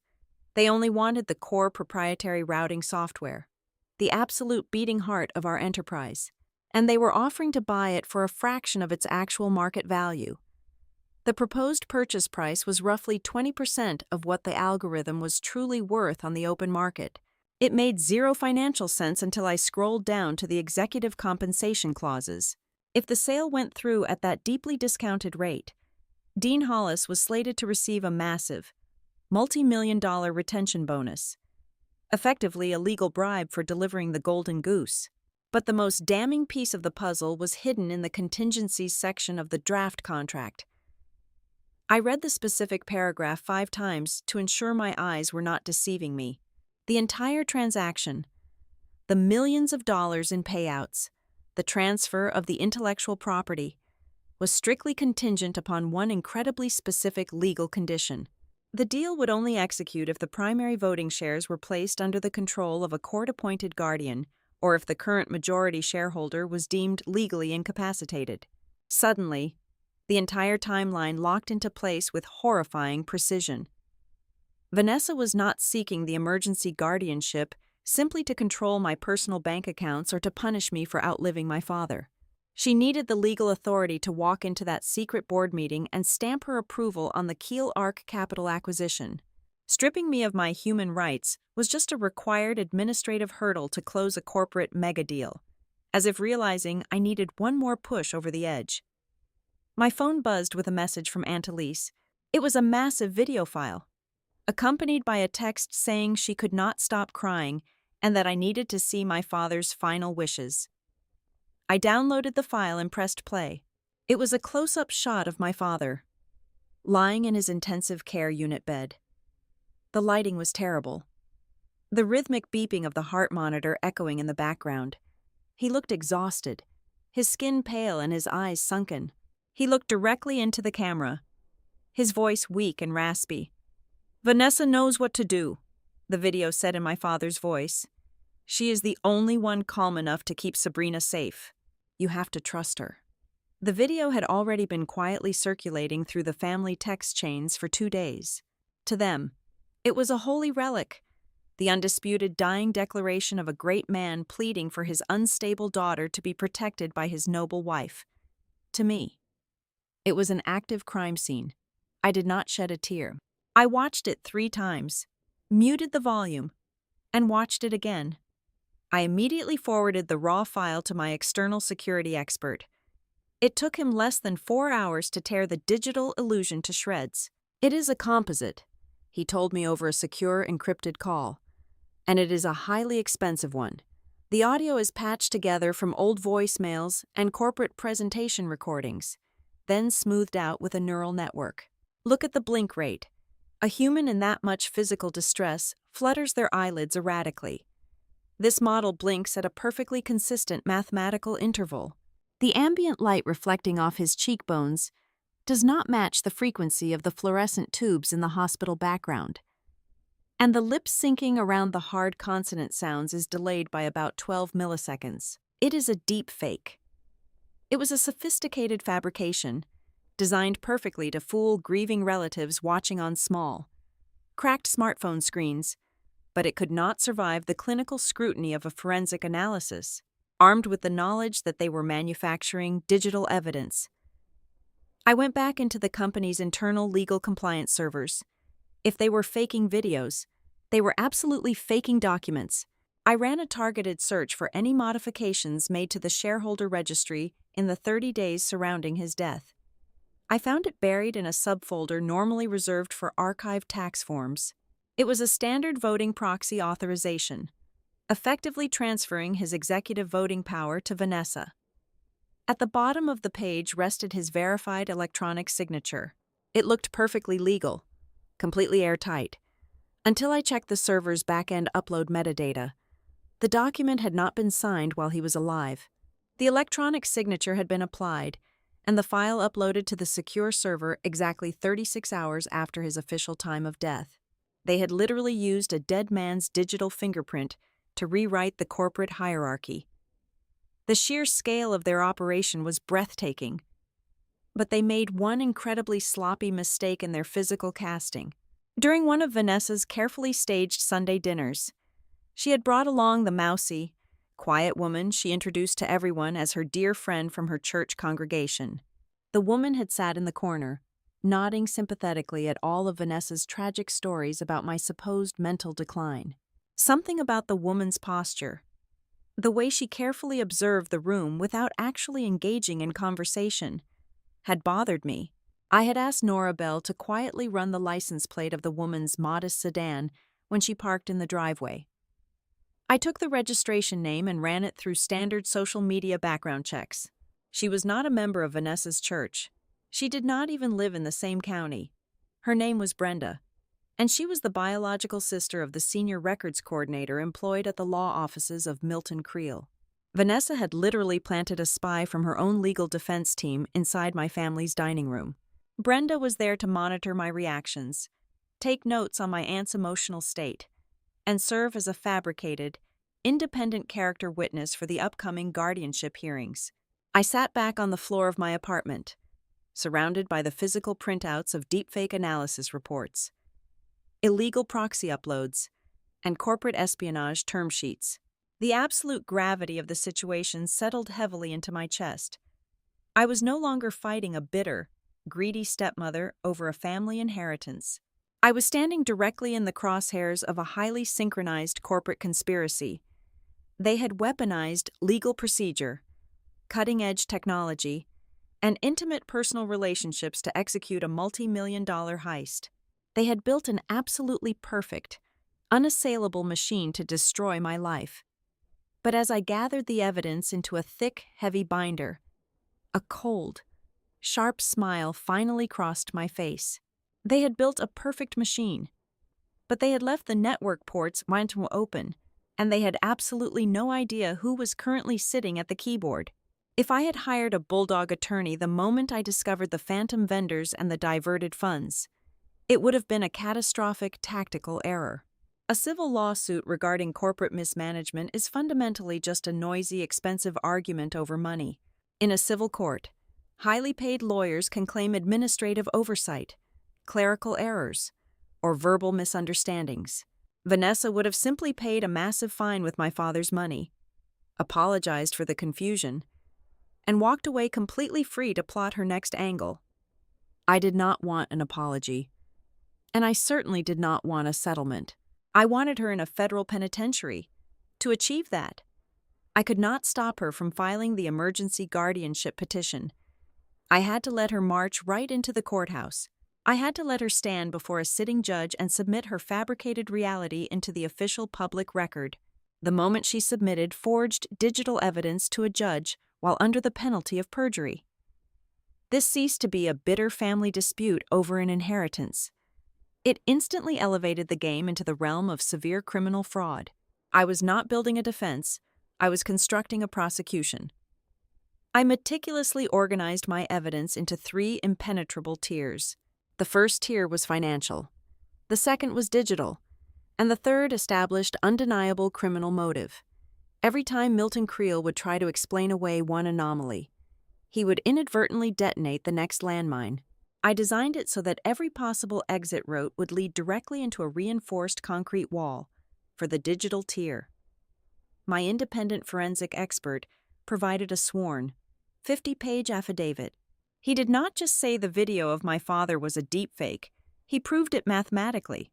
They only wanted the core proprietary routing software, the absolute beating heart of our enterprise, and they were offering to buy it for a fraction of its actual market value. The proposed purchase price was roughly 20% of what the algorithm was truly worth on the open market. It made zero financial sense until I scrolled down to the executive compensation clauses. If the sale went through at that deeply discounted rate, Dean Hollis was slated to receive a massive, multi-million-dollar retention bonus, effectively a legal bribe for delivering the golden goose. But the most damning piece of the puzzle was hidden in the contingencies section of the draft contract. I read the specific paragraph 5 times to ensure my eyes were not deceiving me. The entire transaction, the millions of dollars in payouts, the transfer of the intellectual property, was strictly contingent upon one incredibly specific legal condition. The deal would only execute if the primary voting shares were placed under the control of a court-appointed guardian or if the current majority shareholder was deemed legally incapacitated. Suddenly, the entire timeline locked into place with horrifying precision. Vanessa was not seeking the emergency guardianship simply to control my personal bank accounts or to punish me for outliving my father. She needed the legal authority to walk into that secret board meeting and stamp her approval on the Keel Ark capital acquisition. Stripping me of my human rights was just a required administrative hurdle to close a corporate mega deal, as if realizing I needed one more push over the edge. My phone buzzed with a message from Aunt Elise. It was a massive video file, accompanied by a text saying she could not stop crying and that I needed to see my father's final wishes. I downloaded the file and pressed play. It was a close-up shot of my father, lying in his intensive care unit bed. The lighting was terrible, the rhythmic beeping of the heart monitor echoing in the background. He looked exhausted, his skin pale and his eyes sunken. He looked directly into the camera, his voice weak and raspy. "Vanessa knows what to do," the video said in my father's voice. "She is the only one calm enough to keep Sabrina safe. You have to trust her." The video had already been quietly circulating through the family text chains for 2 days. To them, it was a holy relic, the undisputed dying declaration of a great man pleading for his unstable daughter to be protected by his noble wife. To me, it was an active crime scene. I did not shed a tear. I watched it 3 times, muted the volume, and watched it again. I immediately forwarded the raw file to my external security expert. It took him less than 4 hours to tear the digital illusion to shreds. "It is a composite," he told me over a secure, encrypted call, "and it is a highly expensive one. The audio is patched together from old voicemails and corporate presentation recordings, then smoothed out with a neural network. Look at the blink rate. A human in that much physical distress flutters their eyelids erratically. This model blinks at a perfectly consistent mathematical interval. The ambient light reflecting off his cheekbones does not match the frequency of the fluorescent tubes in the hospital background. And the lip syncing around the hard consonant sounds is delayed by about 12 milliseconds. It is a deep fake. It was a sophisticated fabrication, designed perfectly to fool grieving relatives watching on small, cracked smartphone screens, but it could not survive the clinical scrutiny of a forensic analysis, armed with the knowledge that they were manufacturing digital evidence. I went back into the company's internal legal compliance servers. If they were faking videos, they were absolutely faking documents. I ran a targeted search for any modifications made to the shareholder registry in the 30 days surrounding his death. I found it buried in a subfolder normally reserved for archived tax forms. It was a standard voting proxy authorization, effectively transferring his executive voting power to Vanessa. At the bottom of the page rested his verified electronic signature. It looked perfectly legal, completely airtight, until I checked the server's back-end upload metadata. The document had not been signed while he was alive. The electronic signature had been applied, and the file uploaded to the secure server exactly 36 hours after his official time of death. They had literally used a dead man's digital fingerprint to rewrite the corporate hierarchy. The sheer scale of their operation was breathtaking, but they made one incredibly sloppy mistake in their physical casting. During one of Vanessa's carefully staged Sunday dinners, she had brought along the mousy, quiet woman she introduced to everyone as her dear friend from her church congregation. The woman had sat in the corner, nodding sympathetically at all of Vanessa's tragic stories about my supposed mental decline. Something about the woman's posture, the way she carefully observed the room without actually engaging in conversation, had bothered me. I had asked Nora Bell to quietly run the license plate of the woman's modest sedan when she parked in the driveway. I took the registration name and ran it through standard social media background checks. She was not a member of Vanessa's church. She did not even live in the same county. Her name was Brenda, and she was the biological sister of the senior records coordinator employed at the law offices of Milton Creel. Vanessa had literally planted a spy from her own legal defense team inside my family's dining room. Brenda was there to monitor my reactions, take notes on my aunt's emotional state, and serve as a fabricated, independent character witness for the upcoming guardianship hearings. I sat back on the floor of my apartment, surrounded by the physical printouts of deepfake analysis reports, illegal proxy uploads, and corporate espionage term sheets. The absolute gravity of the situation settled heavily into my chest. I was no longer fighting a bitter, greedy stepmother over a family inheritance. I was standing directly in the crosshairs of a highly synchronized corporate conspiracy. They had weaponized legal procedure, cutting-edge technology, and intimate personal relationships to execute a multi-million-dollar heist. They had built an absolutely perfect, unassailable machine to destroy my life. But as I gathered the evidence into a thick, heavy binder, a cold, sharp smile finally crossed my face. They had built a perfect machine, but they had left the network ports wide open, and they had absolutely no idea who was currently sitting at the keyboard. If I had hired a bulldog attorney the moment I discovered the phantom vendors and the diverted funds, it would have been a catastrophic tactical error. A civil lawsuit regarding corporate mismanagement is fundamentally just a noisy, expensive argument over money. In a civil court, highly paid lawyers can claim administrative oversight, clerical errors, or verbal misunderstandings. Vanessa would have simply paid a massive fine with my father's money, apologized for the confusion, and walked away completely free to plot her next angle. I did not want an apology, and I certainly did not want a settlement. I wanted her in a federal penitentiary. To achieve that, I could not stop her from filing the emergency guardianship petition. I had to let her march right into the courthouse. I had to let her stand before a sitting judge and submit her fabricated reality into the official public record. The moment she submitted forged digital evidence to a judge while under the penalty of perjury. This ceased to be a bitter family dispute over an inheritance. It instantly elevated the game into the realm of severe criminal fraud. I was not building a defense, I was constructing a prosecution. I meticulously organized my evidence into 3 impenetrable tiers. The first tier was financial, the second was digital, and the third established undeniable criminal motive. Every time Milton Creel would try to explain away one anomaly, he would inadvertently detonate the next landmine. I designed it so that every possible exit route would lead directly into a reinforced concrete wall for the digital tier. My independent forensic expert provided a sworn, 50-page affidavit. He did not just say the video of my father was a deepfake, he proved it mathematically.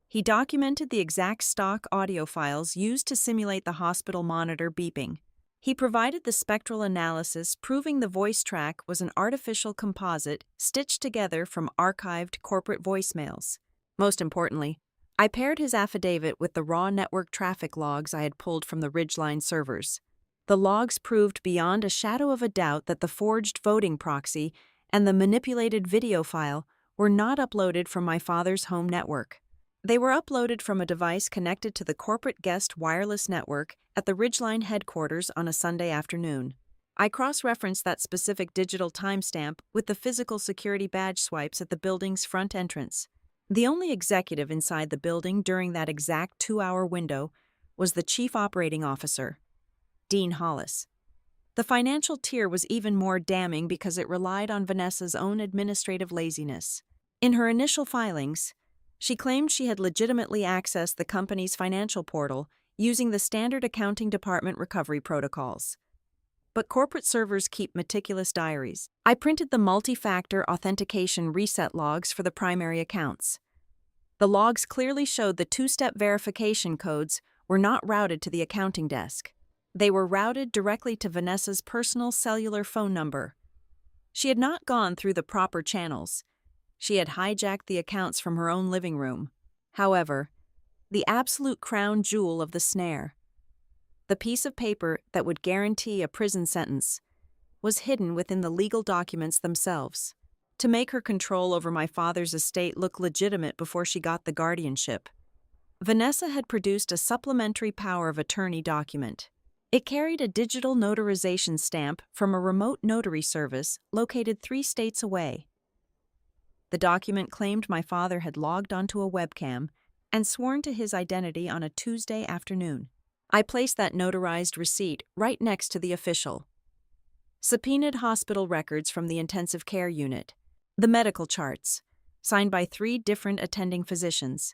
He documented the exact stock audio files used to simulate the hospital monitor beeping. He provided the spectral analysis proving the voice track was an artificial composite stitched together from archived corporate voicemails. Most importantly, I paired his affidavit with the raw network traffic logs I had pulled from the Ridgeline servers. The logs proved beyond a shadow of a doubt that the forged voting proxy and the manipulated video file were not uploaded from my father's home network. They were uploaded from a device connected to the corporate guest wireless network at the Ridgeline headquarters on a Sunday afternoon. I cross-referenced that specific digital timestamp with the physical security badge swipes at the building's front entrance. The only executive inside the building during that exact 2-hour window was the chief operating officer, Dean Hollis. The financial tier was even more damning because it relied on Vanessa's own administrative laziness. In her initial filings, she claimed she had legitimately accessed the company's financial portal using the standard accounting department recovery protocols. But corporate servers keep meticulous diaries. I printed the multi-factor authentication reset logs for the primary accounts. The logs clearly showed the 2-step verification codes were not routed to the accounting desk. They were routed directly to Vanessa's personal cellular phone number. She had not gone through the proper channels. She had hijacked the accounts from her own living room. However, the absolute crown jewel of the snare, the piece of paper that would guarantee a prison sentence, was hidden within the legal documents themselves. To make her control over my father's estate look legitimate before she got the guardianship, Vanessa had produced a supplementary power of attorney document. It carried a digital notarization stamp from a remote notary service located 3 states away. The document claimed my father had logged onto a webcam and sworn to his identity on a Tuesday afternoon. I placed that notarized receipt right next to the official. Subpoenaed hospital records from the intensive care unit, the medical charts, signed by 3 different attending physicians,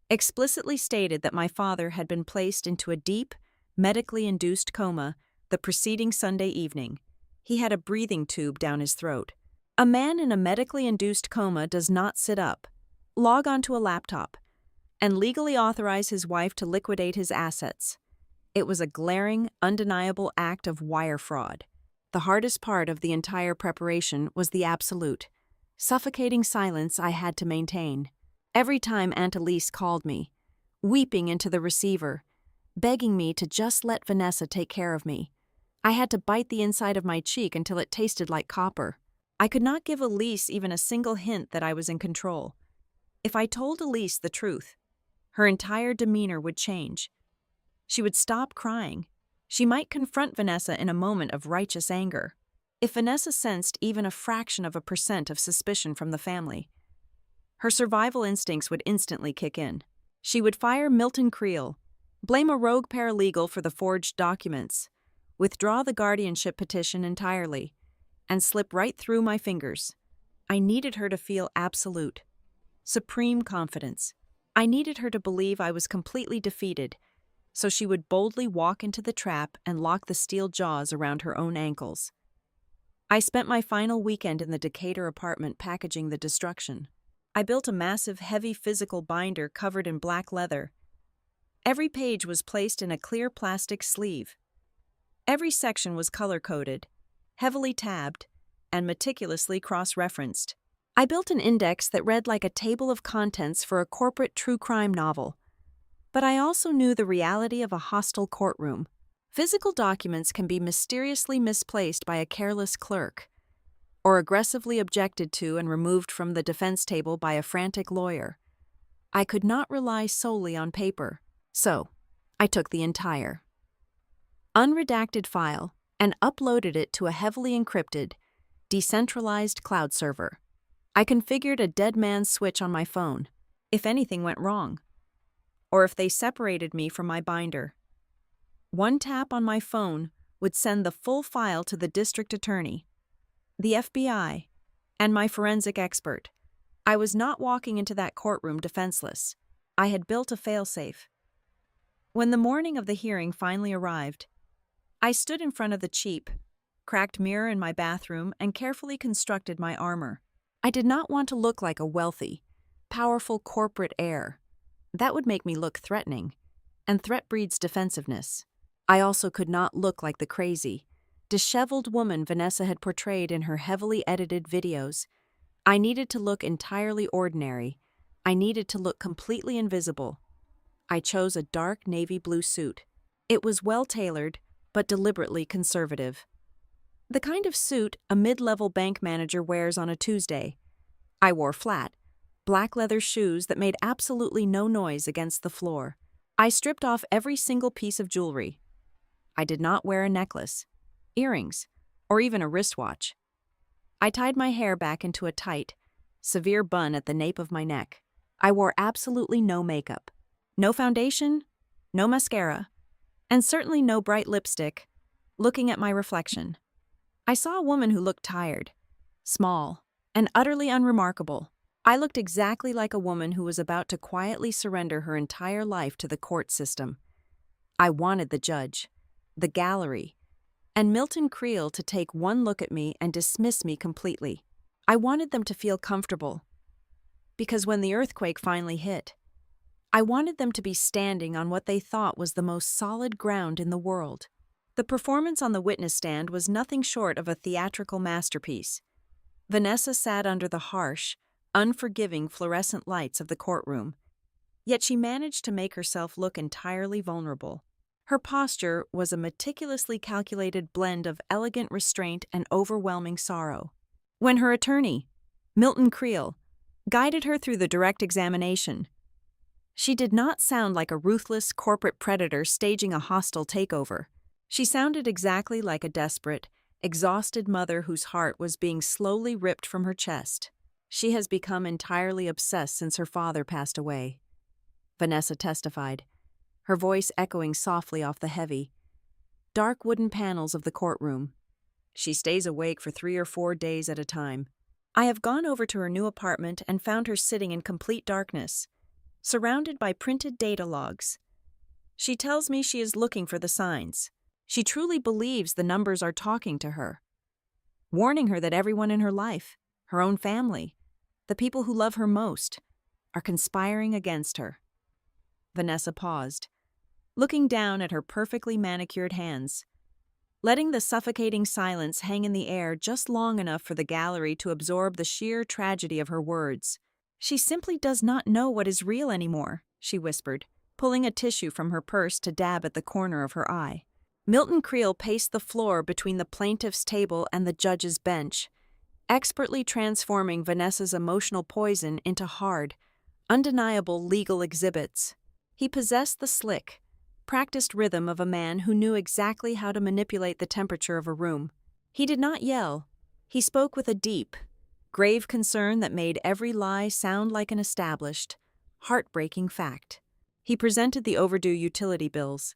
explicitly stated that my father had been placed into a deep, medically induced coma the preceding Sunday evening. He had a breathing tube down his throat. A man in a medically induced coma does not sit up, log onto a laptop, and legally authorize his wife to liquidate his assets. It was a glaring, undeniable act of wire fraud. The hardest part of the entire preparation was the absolute, suffocating silence I had to maintain. Every time Aunt Elise called me, weeping into the receiver, begging me to just let Vanessa take care of me, I had to bite the inside of my cheek until it tasted like copper. I could not give Elise even a single hint that I was in control. If I told Elise the truth, her entire demeanor would change. She would stop crying. She might confront Vanessa in a moment of righteous anger. If Vanessa sensed even a fraction of a percent of suspicion from the family, her survival instincts would instantly kick in. She would fire Milton Creel, blame a rogue paralegal for the forged documents, withdraw the guardianship petition entirely, and slip right through my fingers. I needed her to feel absolute, supreme confidence. I needed her to believe I was completely defeated, so she would boldly walk into the trap and lock the steel jaws around her own ankles. I spent my final weekend in the Decatur apartment packaging the destruction. I built a massive, heavy physical binder covered in black leather. Every page was placed in a clear plastic sleeve. Every section was color-coded, heavily tabbed, and meticulously cross-referenced. I built an index that read like a table of contents for a corporate true crime novel. But I also knew the reality of a hostile courtroom. Physical documents can be mysteriously misplaced by a careless clerk, or aggressively objected to and removed from the defense table by a frantic lawyer. I could not rely solely on paper, so I took the entire unredacted file and uploaded it to a heavily encrypted, decentralized cloud server. I configured a dead man's switch on my phone if anything went wrong, or if they separated me from my binder. One tap on my phone would send the full file to the district attorney, the FBI, and my forensic expert. I was not walking into that courtroom defenseless. I had built a failsafe. When the morning of the hearing finally arrived, I stood in front of the cheap, cracked mirror in my bathroom and carefully constructed my armor. I did not want to look like a wealthy, powerful corporate heir. That would make me look threatening, and threat breeds defensiveness. I also could not look like the crazy, disheveled woman Vanessa had portrayed in her heavily edited videos. I needed to look entirely ordinary. I needed to look completely invisible. I chose a dark navy blue suit. It was well-tailored, but deliberately conservative. The kind of suit a mid-level bank manager wears on a Tuesday. I wore flat, black leather shoes that made absolutely no noise against the floor. I stripped off every single piece of jewelry. I did not wear a necklace, earrings, or even a wristwatch. I tied my hair back into a tight, severe bun at the nape of my neck. I wore absolutely no makeup, no foundation, no mascara, and certainly no bright lipstick. Looking at my reflection, I saw a woman who looked tired, small, and utterly unremarkable. I looked exactly like a woman who was about to quietly surrender her entire life to the court system. I wanted the judge, the gallery, and Milton Creel to take one look at me and dismiss me completely. I wanted them to feel comfortable, because when the earthquake finally hit, I wanted them to be standing on what they thought was the most solid ground in the world. The performance on the witness stand was nothing short of a theatrical masterpiece. Vanessa sat under the harsh, unforgiving fluorescent lights of the courtroom, yet she managed to make herself look entirely vulnerable. Her posture was a meticulously calculated blend of elegant restraint and overwhelming sorrow. When her attorney, Milton Creel, guided her through the direct examination, she did not sound like a ruthless corporate predator staging a hostile takeover. She sounded exactly like a desperate, exhausted mother whose heart was being slowly ripped from her chest. She has become entirely obsessed since her father passed away, Vanessa testified, her voice echoing softly off the heavy, dark wooden panels of the courtroom. She stays awake for 3 or 4 days at a time. I have gone over to her new apartment and found her sitting in complete darkness, surrounded by printed data logs. She tells me she is looking for the signs. She truly believes the numbers are talking to her, warning her that everyone in her life, her own family, the people who love her most, are conspiring against her. Vanessa paused, looking down at her perfectly manicured hands, letting the suffocating silence hang in the air just long enough for the gallery to absorb the sheer tragedy of her words. She simply does not know what is real anymore, she whispered, pulling a tissue from her purse to dab at the corner of her eye. Milton Creel paced the floor between the plaintiff's table and the judge's bench, expertly transforming Vanessa's emotional poison into hard, undeniable legal exhibits. He possessed the slick, practiced rhythm of a man who knew exactly how to manipulate the temperature of a room. He did not yell. He spoke with a deep, grave concern that made every lie sound like an established, heartbreaking fact. He presented the overdue utility bills,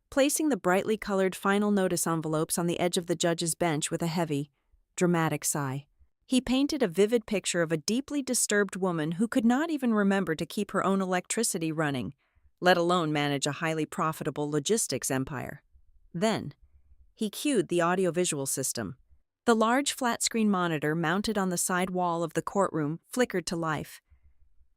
placing the brightly colored final notice envelopes on the edge of the judge's bench with a heavy, dramatic sigh. He painted a vivid picture of a deeply disturbed woman who could not even remember to keep her own electricity running, let alone manage a highly profitable logistics empire. Then, he cued the audiovisual system. The large flat-screen monitor mounted on the side wall of the courtroom flickered to life,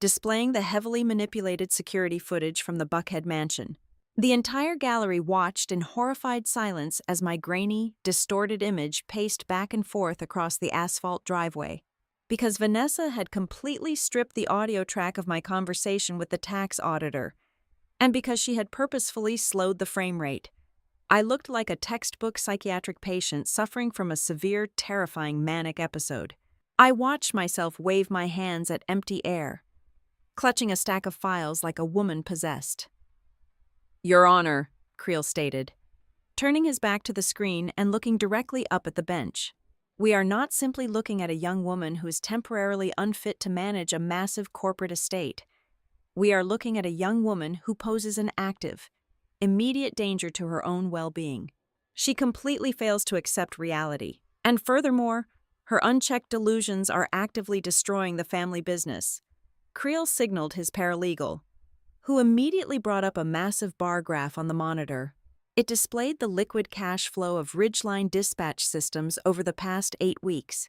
displaying the heavily manipulated security footage from the Buckhead mansion. The entire gallery watched in horrified silence as my grainy, distorted image paced back and forth across the asphalt driveway. Because Vanessa had completely stripped the audio track of my conversation with the tax auditor, and because she had purposefully slowed the frame rate, I looked like a textbook psychiatric patient suffering from a severe, terrifying manic episode. I watched myself wave my hands at empty air, clutching a stack of files like a woman possessed. "Your Honor," Creel stated, turning his back to the screen and looking directly up at the bench. "We are not simply looking at a young woman who is temporarily unfit to manage a massive corporate estate. We are looking at a young woman who poses an active, immediate danger to her own well-being. She completely fails to accept reality, and furthermore, her unchecked delusions are actively destroying the family business." Creel signaled his paralegal, who immediately brought up a massive bar graph on the monitor. It displayed the liquid cash flow of Ridgeline dispatch systems over the past 8 weeks.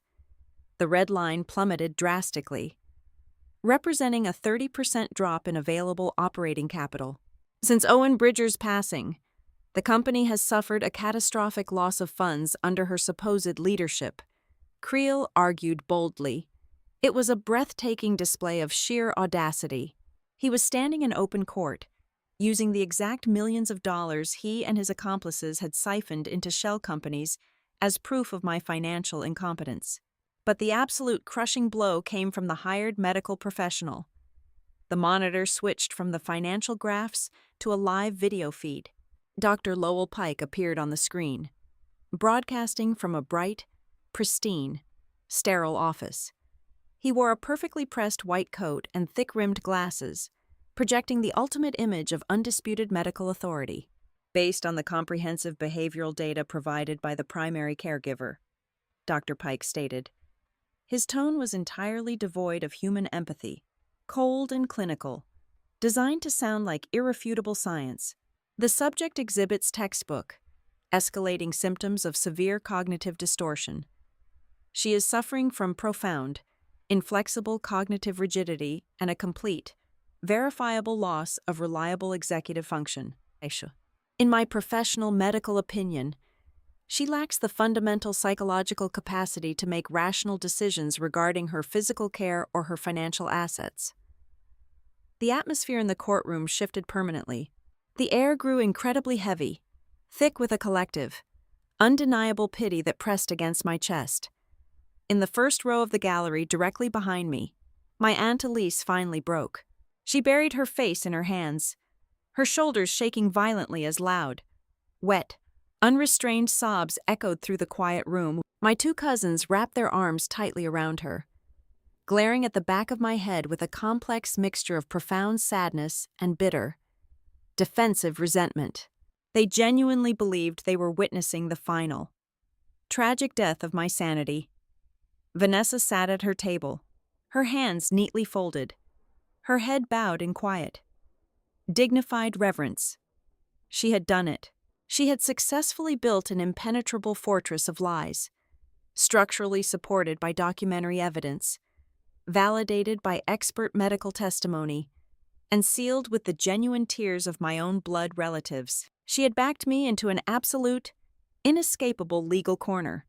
The red line plummeted drastically, representing a 30% drop in available operating capital. Since Owen Bridger's passing, the company has suffered a catastrophic loss of funds under her supposed leadership, Creel argued boldly. It was a breathtaking display of sheer audacity. He was standing in open court, using the exact millions of dollars he and his accomplices had siphoned into shell companies as proof of my financial incompetence. But the absolute crushing blow came from the hired medical professional. The monitor switched from the financial graphs to a live video feed. Dr. Lowell Pike appeared on the screen, broadcasting from a bright, pristine, sterile office. He wore a perfectly pressed white coat and thick-rimmed glasses, projecting the ultimate image of undisputed medical authority, based on the comprehensive behavioral data provided by the primary caregiver, Dr. Pike stated. His tone was entirely devoid of human empathy, cold and clinical, designed to sound like irrefutable science. The subject exhibits textbook, escalating symptoms of severe cognitive distortion. She is suffering from profound, inflexible cognitive rigidity and a complete, verifiable loss of reliable executive function. Aisha. In my professional medical opinion, she lacks the fundamental psychological capacity to make rational decisions regarding her physical care or her financial assets. The atmosphere in the courtroom shifted permanently. The air grew incredibly heavy, thick with a collective, undeniable pity that pressed against my chest. In the first row of the gallery directly behind me, my Aunt Elise finally broke. She buried her face in her hands, her shoulders shaking violently as loud, wet, unrestrained sobs echoed through the quiet room. My two cousins wrapped their arms tightly around her, glaring at the back of my head with a complex mixture of profound sadness and bitter, defensive resentment. They genuinely believed they were witnessing the final, tragic death of my sanity. Vanessa sat at her table, her hands neatly folded, her head bowed in quiet, dignified reverence. She had done it. She had successfully built an impenetrable fortress of lies, structurally supported by documentary evidence, validated by expert medical testimony, and sealed with the genuine tears of my own blood relatives. She had backed me into an absolute, inescapable legal corner,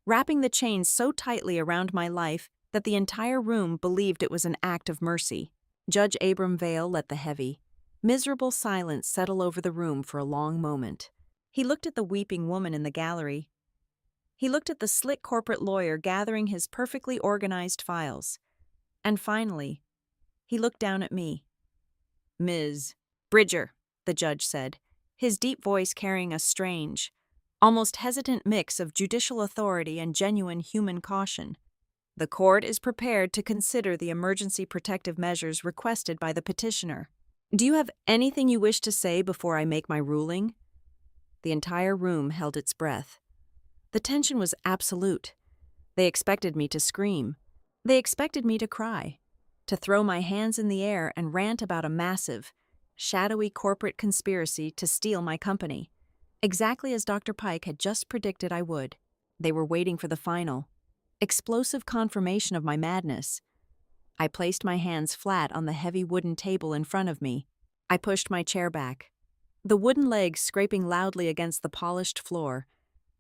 wrapping the chains so tightly around my life that the entire room believed it was an act of mercy. Judge Abram Vale let the heavy, miserable silence settle over the room for a long moment. He looked at the weeping woman in the gallery. He looked at the slick corporate lawyer gathering his perfectly organized files. And finally, he looked down at me. "Ms. Bridger," the judge said, his deep voice carrying a strange, almost hesitant mix of judicial authority and genuine human caution. "The court is prepared to consider the emergency protective measures requested by the petitioner. Do you have anything you wish to say before I make my ruling?" The entire room held its breath. The tension was absolute. They expected me to scream. They expected me to cry, to throw my hands in the air and rant about a massive, shadowy corporate conspiracy to steal my company, exactly as Dr. Pike had just predicted I would. They were waiting for the final, explosive confirmation of my madness. I placed my hands flat on the heavy wooden table in front of me. I pushed my chair back, the wooden legs scraping loudly against the polished floor,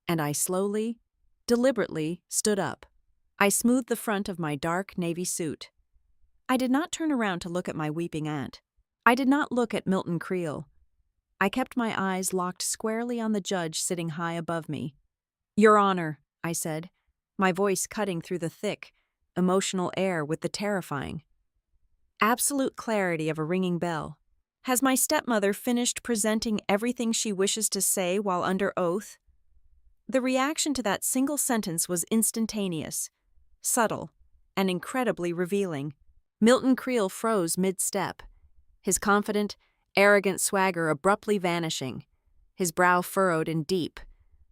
and I slowly, deliberately stood up. I smoothed the front of my dark navy suit. I did not turn around to look at my weeping aunt. I did not look at Milton Creel. I kept my eyes locked squarely on the judge sitting high above me. "Your Honor," I said, my voice cutting through the thick, emotional air with the terrifying, absolute clarity of a ringing bell. "Has my stepmother finished presenting everything she wishes to say while under oath?" The reaction to that single sentence was instantaneous, subtle, and incredibly revealing. Milton Creel froze mid-step, his confident, arrogant swagger abruptly vanishing, his brow furrowed in deep,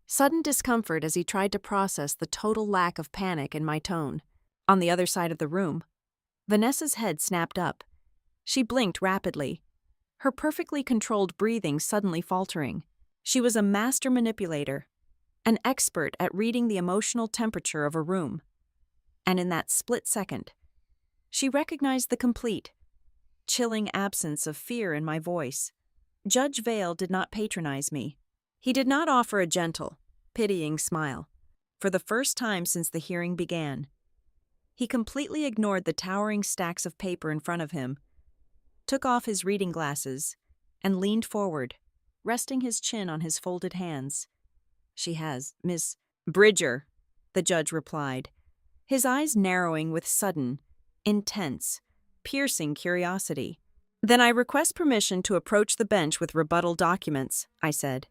sudden discomfort as he tried to process the total lack of panic in my tone. On the other side of the room, Vanessa's head snapped up. She blinked rapidly, her perfectly controlled breathing suddenly faltering. She was a master manipulator, an expert at reading the emotional temperature of a room. And in that split second, she recognized the complete, chilling absence of fear in my voice. Judge Vale did not patronize me. He did not offer a gentle, pitying smile. For the first time since the hearing began, he completely ignored the towering stacks of paper in front of him, took off his reading glasses, and leaned forward, resting his chin on his folded hands. "She has, Miss Bridger," the judge replied, his eyes narrowing with sudden, intense, piercing curiosity. "Then I request permission to approach the bench with rebuttal documents," I said,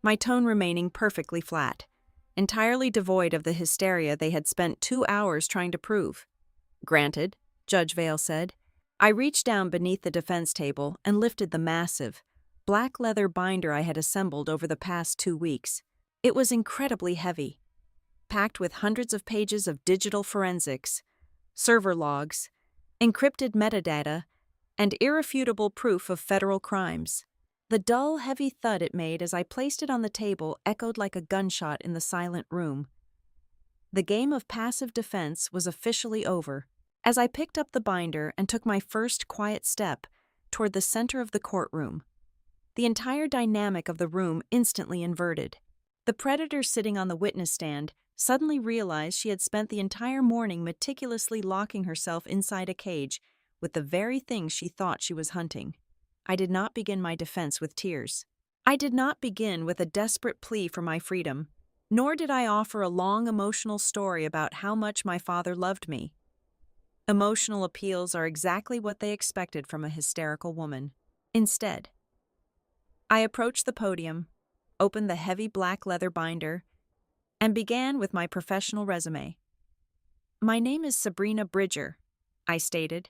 my tone remaining perfectly flat, entirely devoid of the hysteria they had spent 2 hours trying to prove. "Granted," Judge Vale said. I reached down beneath the defense table and lifted the massive, black leather binder I had assembled over the past 2 weeks. It was incredibly heavy, packed with hundreds of pages of digital forensics, server logs, encrypted metadata, and irrefutable proof of federal crimes. The dull, heavy thud it made as I placed it on the table echoed like a gunshot in the silent room. The game of passive defense was officially over. As I picked up the binder and took my first quiet step toward the center of the courtroom, the entire dynamic of the room instantly inverted. The predator sitting on the witness stand suddenly realized she had spent the entire morning meticulously locking herself inside a cage with the very thing she thought she was hunting. I did not begin my defense with tears. I did not begin with a desperate plea for my freedom, nor did I offer a long emotional story about how much my father loved me. Emotional appeals are exactly what they expected from a hysterical woman. Instead, I approached the podium, opened the heavy black leather binder, and began with my professional resume. "My name is Sabrina Bridger," I stated,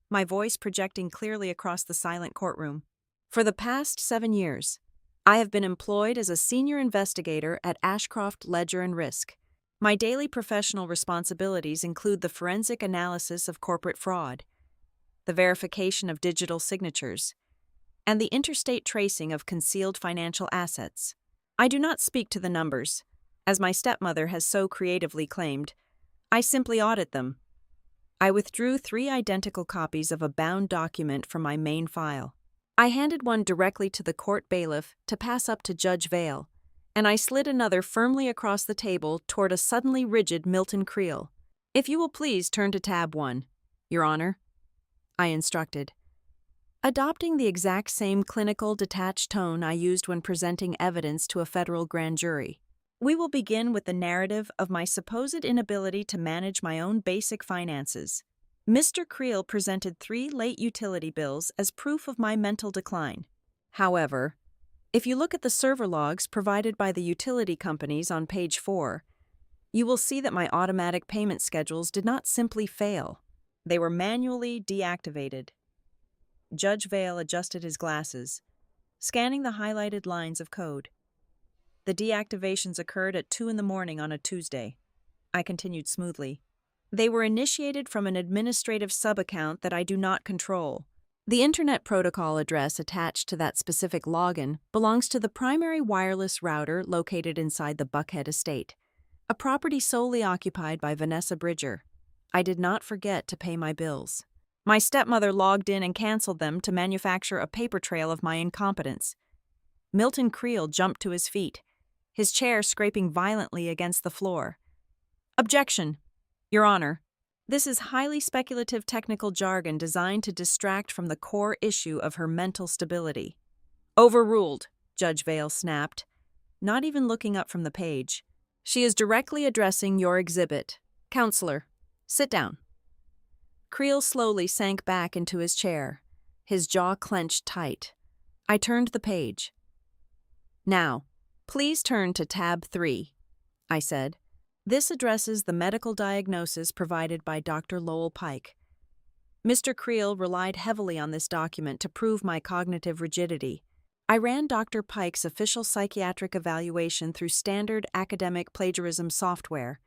my voice projecting clearly across the silent courtroom. "For the past 7 years, I have been employed as a senior investigator at Ashcroft Ledger and Risk. My daily professional responsibilities include the forensic analysis of corporate fraud, the verification of digital signatures, and the interstate tracing of concealed financial assets. I do not speak to the numbers, as my stepmother has so creatively claimed. I simply audit them." I withdrew 3 identical copies of a bound document from my main file. I handed one directly to the court bailiff to pass up to Judge Vale, and I slid another firmly across the table toward a suddenly rigid Milton Creel. "If you will please turn to tab 1, Your Honor," I instructed, adopting the exact same clinical, detached tone I used when presenting evidence to a federal grand jury. "We will begin with the narrative of my supposed inability to manage my own basic finances. Mr. Creel presented 3 late utility bills as proof of my mental decline. However, if you look at the server logs provided by the utility companies on page 4, you will see that my automatic payment schedules did not simply fail. They were manually deactivated." Judge Vale adjusted his glasses, scanning the highlighted lines of code. "The deactivations occurred at 2 a.m. on a Tuesday," I continued smoothly. "They were initiated from an administrative sub-account that I do not control. The Internet Protocol address attached to that specific login belongs to the primary wireless router located inside the Buckhead estate, a property solely occupied by Vanessa Bridger. I did not forget to pay my bills. My stepmother logged in and canceled them to manufacture a paper trail of my incompetence." Milton Creel jumped to his feet, his chair scraping violently against the floor. "Objection, Your Honor. This is highly speculative technical jargon designed to distract from the core issue of her mental stability." "Overruled," Judge Vale snapped, not even looking up from the page. "She is directly addressing your exhibit. Counselor, sit down." Creel slowly sank back into his chair, his jaw clenched tight. I turned the page. "Now, please turn to tab 3, I said. "This addresses the medical diagnosis provided by Dr. Lowell Pike. Mr. Creel relied heavily on this document to prove my cognitive rigidity. I ran Dr. Pike's official psychiatric evaluation through standard academic plagiarism software,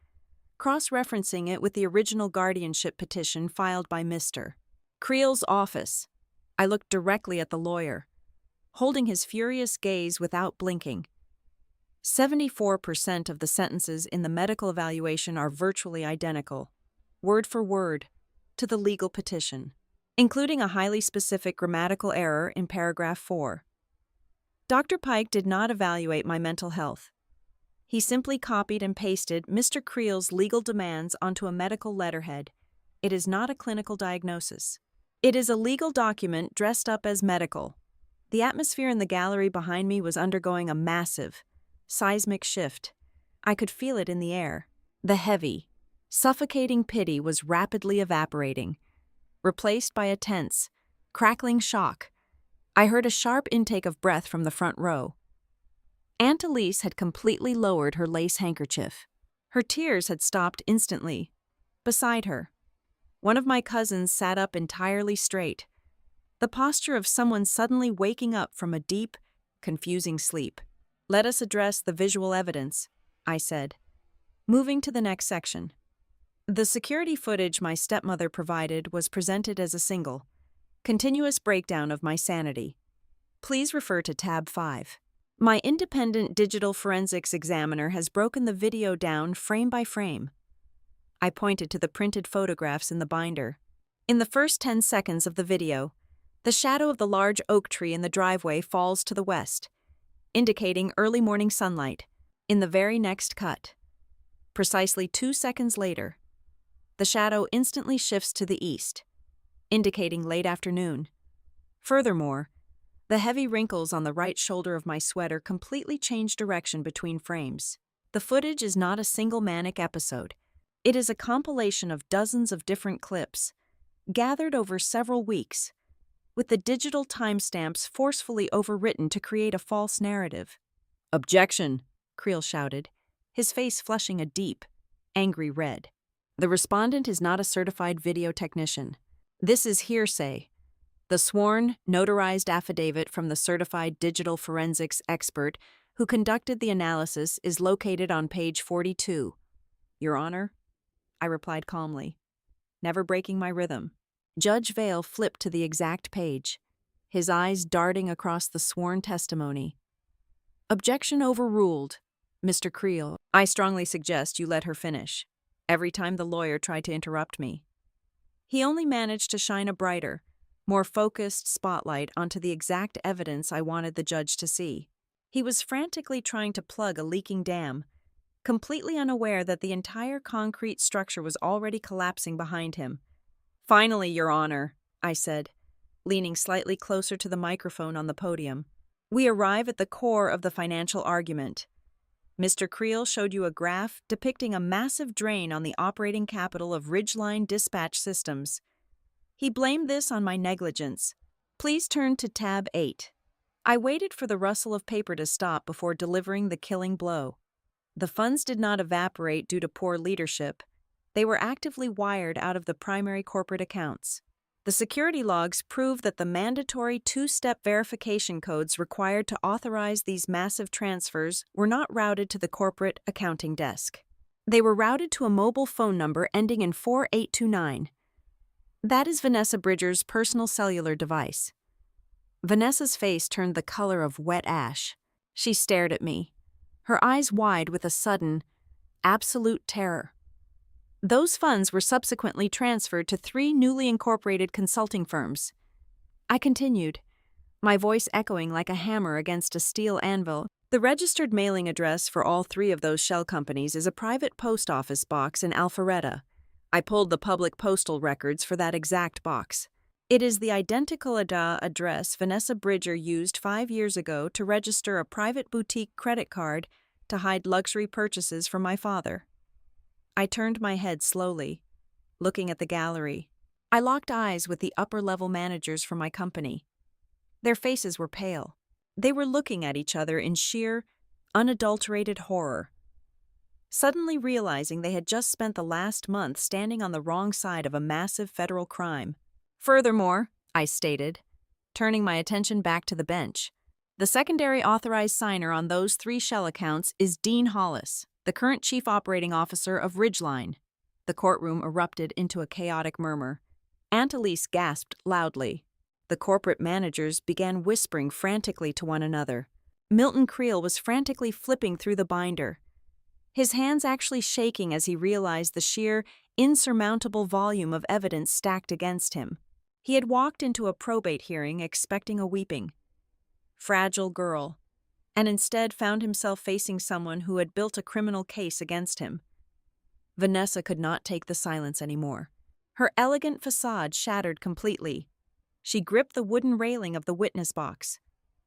cross-referencing it with the original guardianship petition filed by Mr. Creel's office. I looked directly at the lawyer, holding his furious gaze without blinking. 74% of the sentences in the medical evaluation are virtually identical, word for word, to the legal petition, including a highly specific grammatical error in paragraph 4. Dr. Pike did not evaluate my mental health. He simply copied and pasted Mr. Creel's legal demands onto a medical letterhead. It is not a clinical diagnosis. It is a legal document dressed up as medical. The atmosphere in the gallery behind me was undergoing a massive, seismic shift. I could feel it in the air. The heavy, suffocating pity was rapidly evaporating, replaced by a tense, crackling shock. I heard a sharp intake of breath from the front row. Aunt Elise had completely lowered her lace handkerchief. Her tears had stopped instantly. Beside her, one of my cousins sat up entirely straight, the posture of someone suddenly waking up from a deep, confusing sleep. "Let us address the visual evidence," I said, moving to the next section. The security footage my stepmother provided was presented as a single, continuous breakdown of my sanity. Please refer to tab 5. My independent digital forensics examiner has broken the video down frame by frame. I pointed to the printed photographs in the binder. In the first 10 seconds of the video, The shadow of the large oak tree in the driveway falls to the west, indicating early morning sunlight. In the very next cut, precisely 2 seconds later, the shadow instantly shifts to the east, indicating late afternoon. Furthermore, the heavy wrinkles on the right shoulder of my sweater completely change direction between frames. The footage is not a single manic episode. It is a compilation of dozens of different clips, gathered over several weeks, with the digital timestamps forcefully overwritten to create a false narrative. "Objection!" Creel shouted, his face flushing a deep, angry red. "The respondent is not a certified video technician. This is hearsay. The sworn, notarized affidavit from the certified digital forensics expert who conducted the analysis is located on page 42. Your Honor," I replied calmly, never breaking my rhythm. Judge Vale flipped to the exact page, his eyes darting across the sworn testimony. "Objection overruled, Mr. Creel. I strongly suggest you let her finish." Every time the lawyer tried to interrupt me, he only managed to shine a brighter, more focused spotlight onto the exact evidence I wanted the judge to see. He was frantically trying to plug a leaking dam, completely unaware that the entire concrete structure was already collapsing behind him. "Finally, Your Honor," I said, leaning slightly closer to the microphone on the podium, "we arrive at the core of the financial argument. Mr. Creel showed you a graph depicting a massive drain on the operating capital of Ridgeline Dispatch Systems. He blamed this on my negligence. Please turn to tab 8. I waited for the rustle of paper to stop before delivering the killing blow. The funds did not evaporate due to poor leadership. They were actively wired out of the primary corporate accounts. The security logs prove that the mandatory 2-step verification codes required to authorize these massive transfers were not routed to the corporate accounting desk. They were routed to a mobile phone number ending in 4829. That is Vanessa Bridger's personal cellular device. Vanessa's face turned the color of wet ash. She stared at me, her eyes wide with a sudden, absolute terror. Those funds were subsequently transferred to 3 newly incorporated consulting firms. I continued, my voice echoing like a hammer against a steel anvil. The registered mailing address for all 3 of those shell companies is a private post office box in Alpharetta. I pulled the public postal records for that exact box. It is the identical address Vanessa Bridger used 5 years ago to register a private boutique credit card to hide luxury purchases from my father. I turned my head slowly, looking at the gallery. I locked eyes with the upper-level managers from my company. Their faces were pale. They were looking at each other in sheer, unadulterated horror, suddenly realizing they had just spent the last month standing on the wrong side of a massive federal crime. "Furthermore," I stated, turning my attention back to the bench, "the secondary authorized signer on those 3 shell accounts is Dean Hollis, the current chief operating officer of Ridgeline." The courtroom erupted into a chaotic murmur. Aunt Elise gasped loudly. The corporate managers began whispering frantically to one another. Milton Creel was frantically flipping through the binder, his hands actually shaking as he realized the sheer, insurmountable volume of evidence stacked against him. He had walked into a probate hearing expecting a weeping, fragile girl, and instead found himself facing someone who had built a criminal case against him. Vanessa could not take the silence anymore. Her elegant facade shattered completely. She gripped the wooden railing of the witness box,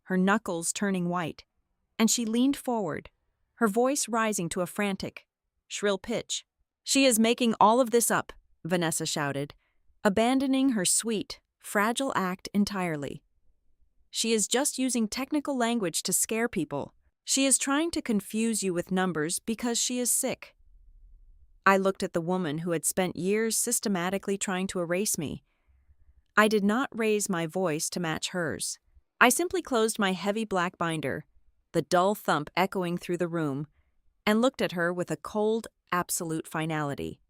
her knuckles turning white, and she leaned forward, her voice rising to a frantic, shrill pitch. "She is making all of this up," Vanessa shouted, abandoning her sweet, fragile act entirely. "She is just using technical language to scare people. She is trying to confuse you with numbers because she is sick." I looked at the woman who had spent years systematically trying to erase me. I did not raise my voice to match hers. I simply closed my heavy black binder, the dull thump echoing through the room, and looked at her with a cold, absolute finality.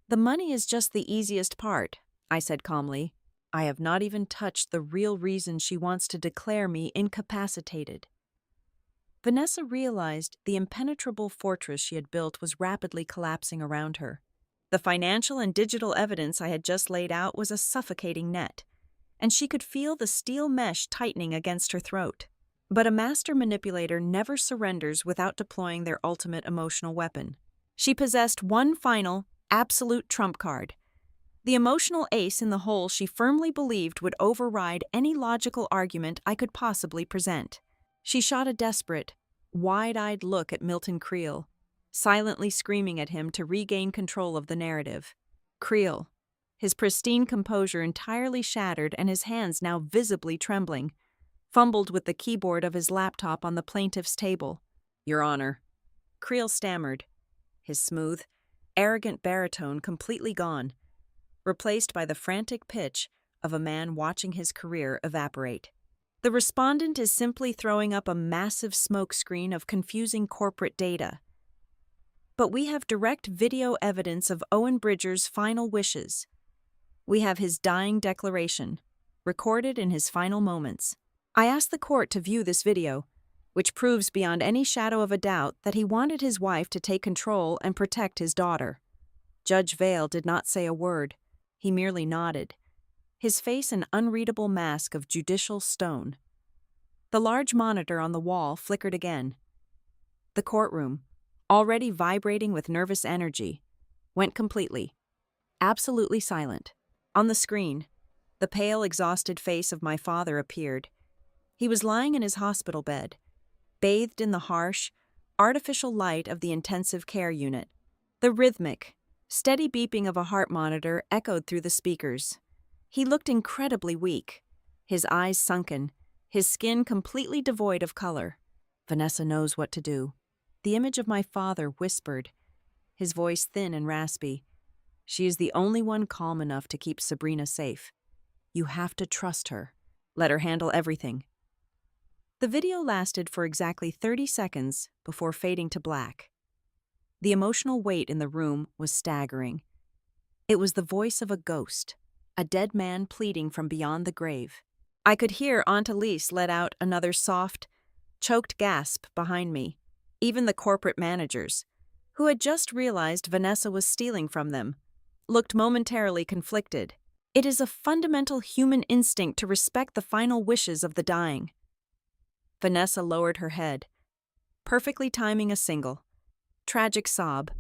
"The money is just the easiest part," I said calmly. "I have not even touched the real reason she wants to declare me incapacitated." Vanessa realized the impenetrable fortress she had built was rapidly collapsing around her. The financial and digital evidence I had just laid out was a suffocating net. and she could feel the steel mesh tightening against her throat. But a master manipulator never surrenders without deploying their ultimate emotional weapon. She possessed one final, absolute trump card. The emotional ace in the hole she firmly believed would override any logical argument I could possibly present. She shot a desperate, wide-eyed look at Milton Creel, silently screaming at him to regain control of the narrative. Creel, his pristine composure entirely shattered and his hands now visibly trembling, fumbled with the keyboard of his laptop on the plaintiff's table. "Your Honor," Creel stammered, his smooth, arrogant baritone completely gone, replaced by the frantic pitch of a man watching his career evaporate. The respondent is simply throwing up a massive smokescreen of confusing corporate data. But we have direct video evidence of Owen Bridger's final wishes. We have his dying declaration, recorded in his final moments. I asked the court to view this video, which proves beyond any shadow of a doubt that he wanted his wife to take control and protect his daughter. Judge Vale did not say a word. He merely nodded, his face an unreadable mask of judicial stone. The large monitor on the wall flickered again. The courtroom, already vibrating with nervous energy, went completely, absolutely silent. On the screen, the pale, exhausted face of my father appeared. He was lying in his hospital bed, bathed in the harsh, artificial light of the intensive care unit. The rhythmic, steady beeping of a heart monitor echoed through the speakers. He looked incredibly weak, his eyes sunken, his skin completely devoid of color. "Vanessa knows what to do," the image of my father whispered, his voice thin and raspy. "She is the only one calm enough to keep Sabrina safe. You have to trust her. Let her handle everything." The video lasted for exactly 30 seconds before fading to black. The emotional weight in the room was staggering. It was the voice of a ghost, a dead man pleading from beyond the grave. I could hear Aunt Elise let out another soft, choked gasp behind me. Even the corporate managers, who had just realized Vanessa was stealing from them, looked momentarily conflicted. It is a fundamental human instinct to respect the final wishes of the dying. Vanessa lowered her head, perfectly timing a single, tragic sob.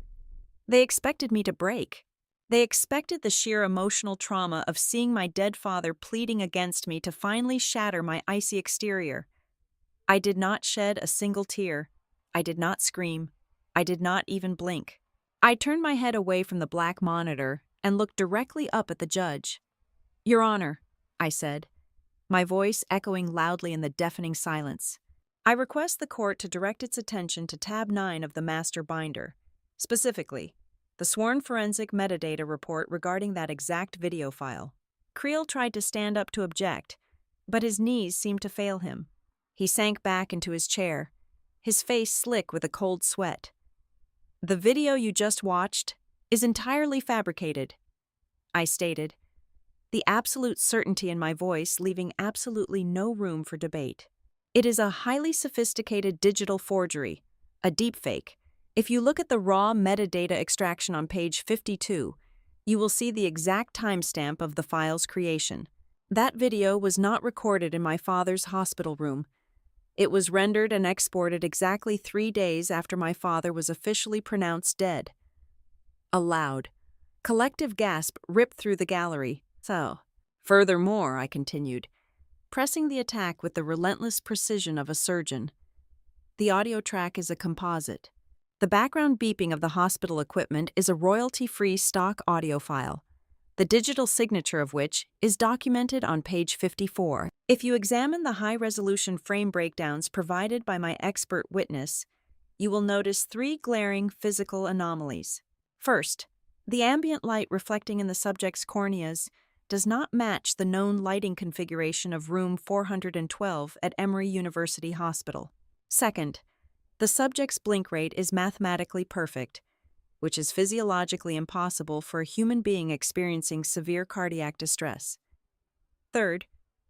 They expected me to break. They expected the sheer emotional trauma of seeing my dead father pleading against me to finally shatter my icy exterior. I did not shed a single tear. I did not scream. I did not even blink. I turned my head away from the black monitor and looked directly up at the judge. "Your Honor," I said, my voice echoing loudly in the deafening silence. "I request the court to direct its attention to tab 9 of the master binder, specifically, the sworn forensic metadata report regarding that exact video file." Creel tried to stand up to object, but his knees seemed to fail him. He sank back into his chair, his face slick with a cold sweat. "The video you just watched is entirely fabricated," I stated, the absolute certainty in my voice leaving absolutely no room for debate. "It is a highly sophisticated digital forgery, a deepfake. If you look at the raw metadata extraction on page 52, you will see the exact timestamp of the file's creation. That video was not recorded in my father's hospital room. It was rendered and exported exactly 3 days after my father was officially pronounced dead." A loud, collective gasp ripped through the gallery. "So, furthermore," I continued, pressing the attack with the relentless precision of a surgeon, "the audio track is a composite. The background beeping of the hospital equipment is a royalty-free stock audio file, the digital signature of which is documented on page 54. If you examine the high-resolution frame breakdowns provided by my expert witness, you will notice 3 glaring physical anomalies. First, the ambient light reflecting in the subject's corneas does not match the known lighting configuration of room 412 at Emory University Hospital. Second, the subject's blink rate is mathematically perfect, which is physiologically impossible for a human being experiencing severe cardiac distress. Third,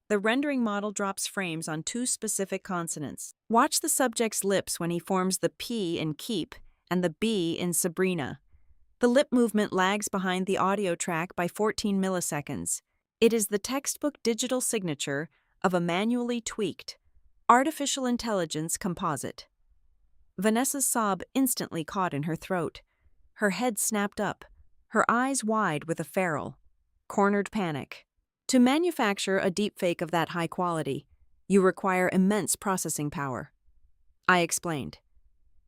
the rendering model drops frames on 2 specific consonants. Watch the subject's lips when he forms the P in keep and the B in Sabrina. The lip movement lags behind the audio track by 14 milliseconds. It is the textbook digital signature of a manually tweaked, artificial intelligence composite. Vanessa's sob instantly caught in her throat. Her head snapped up, her eyes wide with a feral, cornered panic. To manufacture a deepfake of that high quality, you require immense processing power. I explained,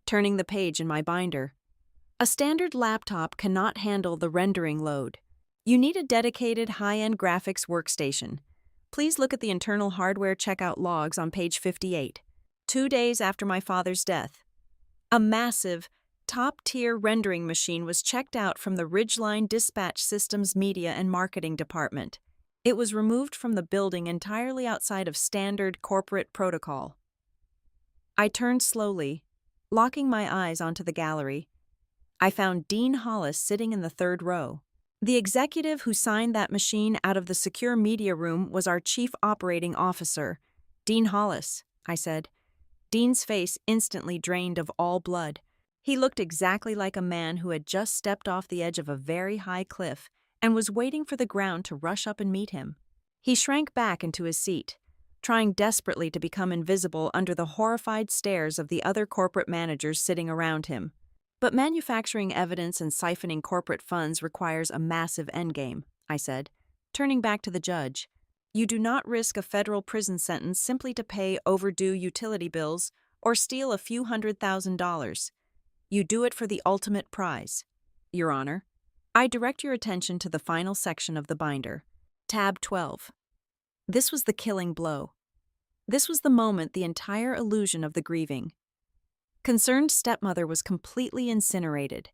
turning the page in my binder. A standard laptop cannot handle the rendering load. You need a dedicated high-end graphics workstation. Please look at the internal hardware checkout logs on page 58. 2 days after my father's death, a massive, top-tier rendering machine was checked out from the Ridgeline Dispatch Systems Media and Marketing Department. It was removed from the building entirely outside of standard corporate protocol. I turned slowly, locking my eyes onto the gallery. I found Dean Hollis sitting in the third row. The executive who signed that machine out of the secure media room was our chief operating officer, Dean Hollis, I said. Dean's face instantly drained of all blood. He looked exactly like a man who had just stepped off the edge of a very high cliff and was waiting for the ground to rush up and meet him. He shrank back into his seat, trying desperately to become invisible under the horrified stares of the other corporate managers sitting around him. But manufacturing evidence and siphoning corporate funds requires a massive endgame, I said, turning back to the judge. You do not risk a federal prison sentence simply to pay overdue utility bills or steal a few $100,000. You do it for the ultimate prize. Your Honor, I direct your attention to the final section of the binder, tab 12. This was the killing blow. This was the moment the entire illusion of the grieving. Concerned stepmother was completely incinerated.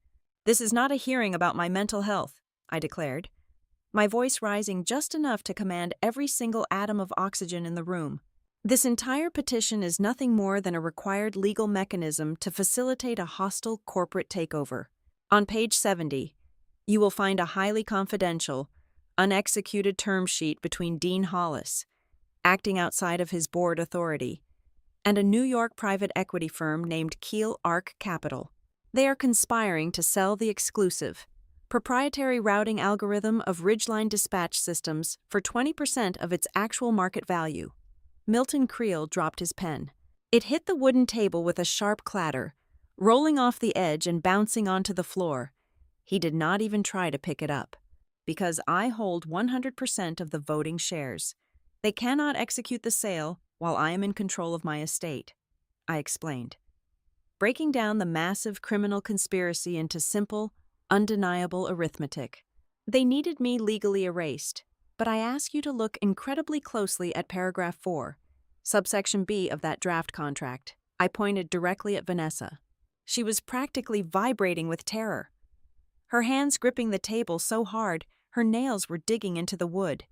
This is not a hearing about my mental health, I declared, my voice rising just enough to command every single atom of oxygen in the room. This entire petition is nothing more than a required legal mechanism to facilitate a hostile corporate takeover. On page 70, you will find a highly confidential, unexecuted term sheet between Dean Hollis, acting outside of his board authority, and a New York private equity firm named Keel Arc Capital. They are conspiring to sell the exclusive, proprietary routing algorithm of Ridgeline Dispatch Systems for 20% of its actual market value. Milton Creel dropped his pen. It hit the wooden table with a sharp clatter, rolling off the edge and bouncing onto the floor. He did not even try to pick it up. Because I hold 100% of the voting shares. They cannot execute the sale while I am in control of my estate, I explained, breaking down the massive criminal conspiracy into simple, undeniable arithmetic. They needed me legally erased, but I ask you to look incredibly closely at paragraph 4, subsection B of that draft contract. I pointed directly at Vanessa. She was practically vibrating with terror. Her hands gripping the table so hard, her nails were digging into the wood.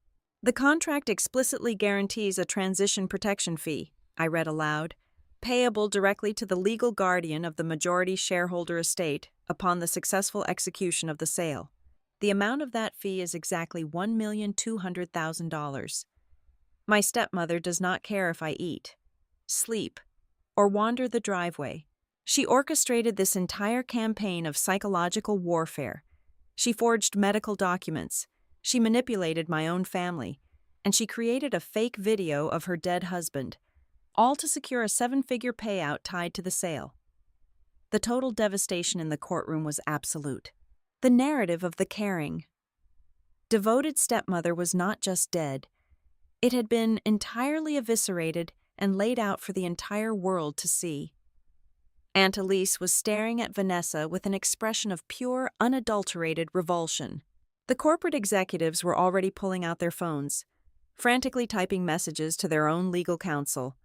The contract explicitly guarantees a transition protection fee, I read aloud, payable directly to the legal guardian of the majority shareholder estate upon the successful execution of the sale. The amount of that fee is exactly $1,200,000. My stepmother does not care if I eat, sleep, or wander the driveway. She orchestrated this entire campaign of psychological warfare. She forged medical documents. She manipulated my own family, and she created a fake video of her dead husband, all to secure a 7-figure payout tied to the sale. The total devastation in the courtroom was absolute. The narrative of the caring, devoted stepmother was not just dead. It had been entirely eviscerated and laid out for the entire world to see. Aunt Elise was staring at Vanessa with an expression of pure, unadulterated revulsion. The corporate executives were already pulling out their phones, frantically typing messages to their own legal counsel.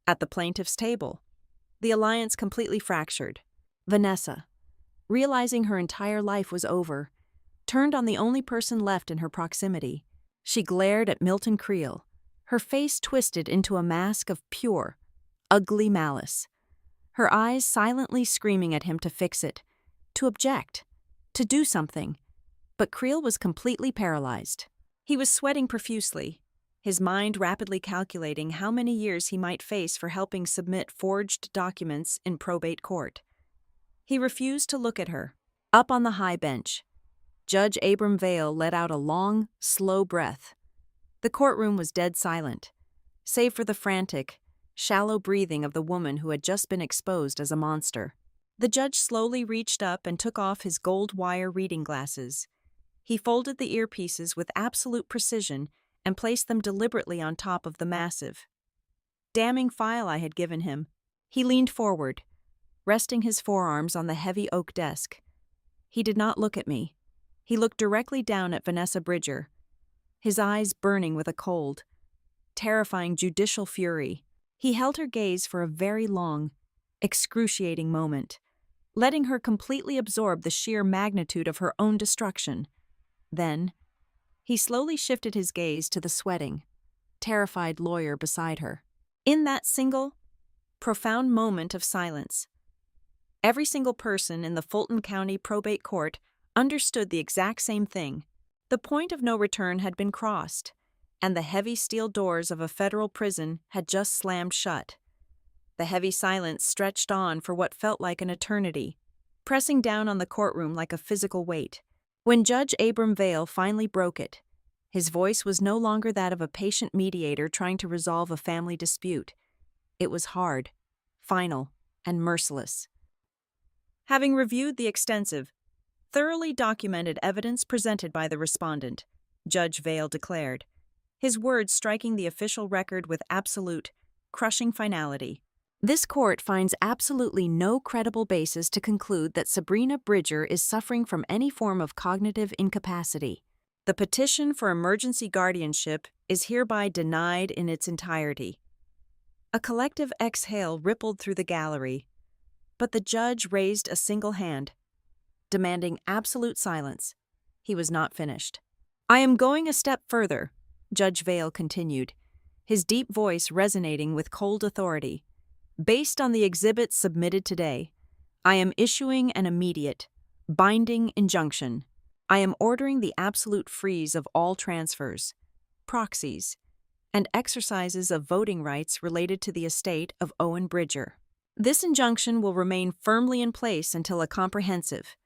At the plaintiff's table, the alliance completely fractured. Vanessa, realizing her entire life was over, turned on the only person left in her proximity. She glared at Milton Creel, her face twisted into a mask of pure, ugly malice. Her eyes silently screaming at him to fix it, to object, to do something. But Creel was completely paralyzed. He was sweating profusely, his mind rapidly calculating how many years he might face for helping submit forged documents in probate court. He refused to look at her. Up on the high bench, Judge Abram Vale let out a long, slow breath. The courtroom was dead silent, save for the frantic, shallow breathing of the woman who had just been exposed as a monster. The judge slowly reached up and took off his gold wire reading glasses. He folded the earpieces with absolute precision and placed them deliberately on top of the massive, damning file I had given him. He leaned forward, resting his forearms on the heavy oak desk. He did not look at me. He looked directly down at Vanessa Bridger, his eyes burning with a cold, terrifying judicial fury. He held her gaze for a very long, excruciating moment, letting her completely absorb the sheer magnitude of her own destruction. Then, he slowly shifted his gaze to the sweating, terrified lawyer beside her. In that single, profound moment of silence, every single person in the Fulton County probate court understood the exact same thing. The point of no return had been crossed, and the heavy steel doors of a federal prison had just slammed shut. The heavy silence stretched on for what felt like an eternity, pressing down on the courtroom like a physical weight. When Judge Abram Vale finally broke it, his voice was no longer that of a patient mediator trying to resolve a family dispute. It was hard, final, and merciless. Having reviewed the extensive, thoroughly documented evidence presented by the respondent, Judge Vale declared, his words striking the official record with absolute, crushing finality. This court finds absolutely no credible basis to conclude that Sabrina Bridger is suffering from any form of cognitive incapacity. The petition for emergency guardianship is hereby denied in its entirety. A collective exhale rippled through the gallery, but the judge raised a single hand, demanding absolute silence. He was not finished. I am going a step further, Judge Vale continued, his deep voice resonating with cold authority. Based on the exhibits submitted today, I am issuing an immediate, binding injunction. I am ordering the absolute freeze of all transfers, proxies, and exercises of voting rights related to the estate of Owen Bridger. This injunction will remain firmly in place until a comprehensive,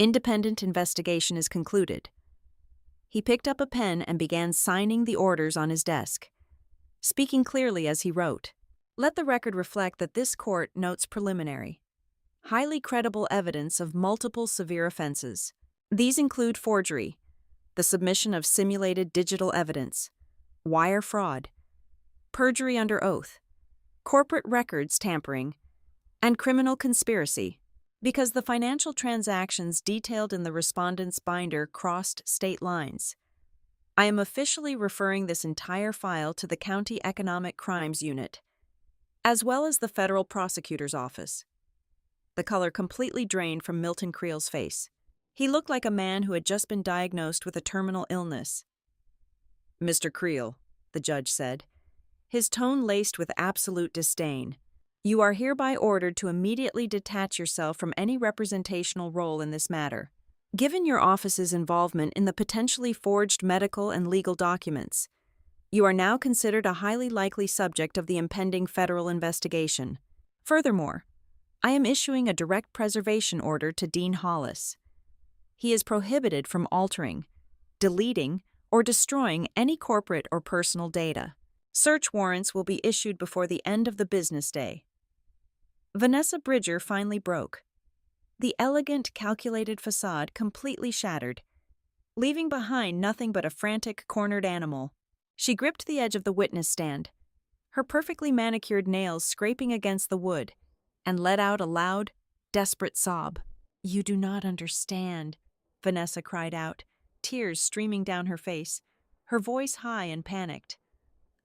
independent investigation is concluded. He picked up a pen and began signing the orders on his desk, speaking clearly as he wrote. Let the record reflect that this court notes preliminary, highly credible evidence of multiple severe offenses. These include forgery, the submission of simulated digital evidence, wire fraud, perjury under oath, corporate records tampering, and criminal conspiracy. Because the financial transactions detailed in the respondent's binder crossed state lines, I am officially referring this entire file to the County Economic Crimes Unit, as well as the Federal Prosecutor's Office. The color completely drained from Milton Creel's face. He looked like a man who had just been diagnosed with a terminal illness. Mr. Creel, the judge said, his tone laced with absolute disdain, you are hereby ordered to immediately detach yourself from any representational role in this matter. Given your office's involvement in the potentially forged medical and legal documents, you are now considered a highly likely subject of the impending federal investigation. Furthermore, I am issuing a direct preservation order to Dean Hollis. He is prohibited from altering, deleting, or destroying any corporate or personal data. Search warrants will be issued before the end of the business day. Vanessa Bridger finally broke. The elegant, calculated facade completely shattered, leaving behind nothing but a frantic, cornered animal. She gripped the edge of the witness stand, her perfectly manicured nails scraping against the wood, and let out a loud, desperate sob. You do not understand, Vanessa cried out, tears streaming down her face, her voice high and panicked.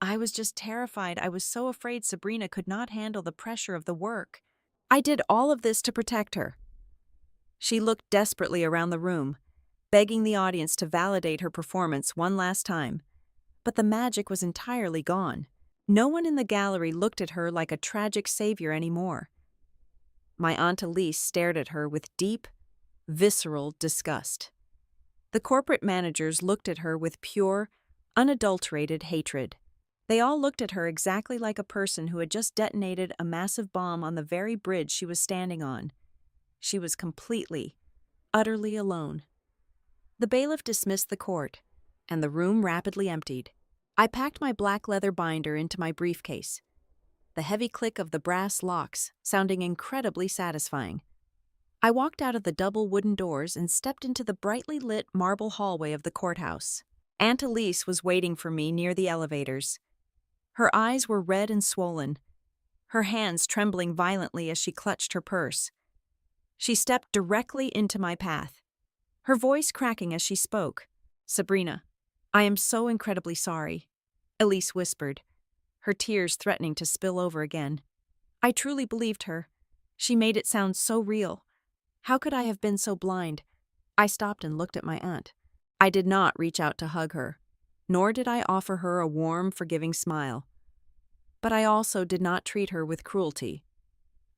I was just terrified. I was so afraid Sabrina could not handle the pressure of the work. I did all of this to protect her. She looked desperately around the room, begging the audience to validate her performance one last time. But the magic was entirely gone. No one in the gallery looked at her like a tragic savior anymore. My Aunt Elise stared at her with deep, visceral disgust. The corporate managers looked at her with pure, unadulterated hatred. They all looked at her exactly like a person who had just detonated a massive bomb on the very bridge she was standing on. She was completely, utterly alone. The bailiff dismissed the court, and the room rapidly emptied. I packed my black leather binder into my briefcase, the heavy click of the brass locks sounding incredibly satisfying. I walked out of the double wooden doors and stepped into the brightly lit marble hallway of the courthouse. Aunt Elise was waiting for me near the elevators. Her eyes were red and swollen, her hands trembling violently as she clutched her purse. She stepped directly into my path, her voice cracking as she spoke. "Sabrina, I am so incredibly sorry," Elise whispered, her tears threatening to spill over again. I truly believed her. She made it sound so real. How could I have been so blind? I stopped and looked at my aunt. I did not reach out to hug her, nor did I offer her a warm, forgiving smile. But I also did not treat her with cruelty.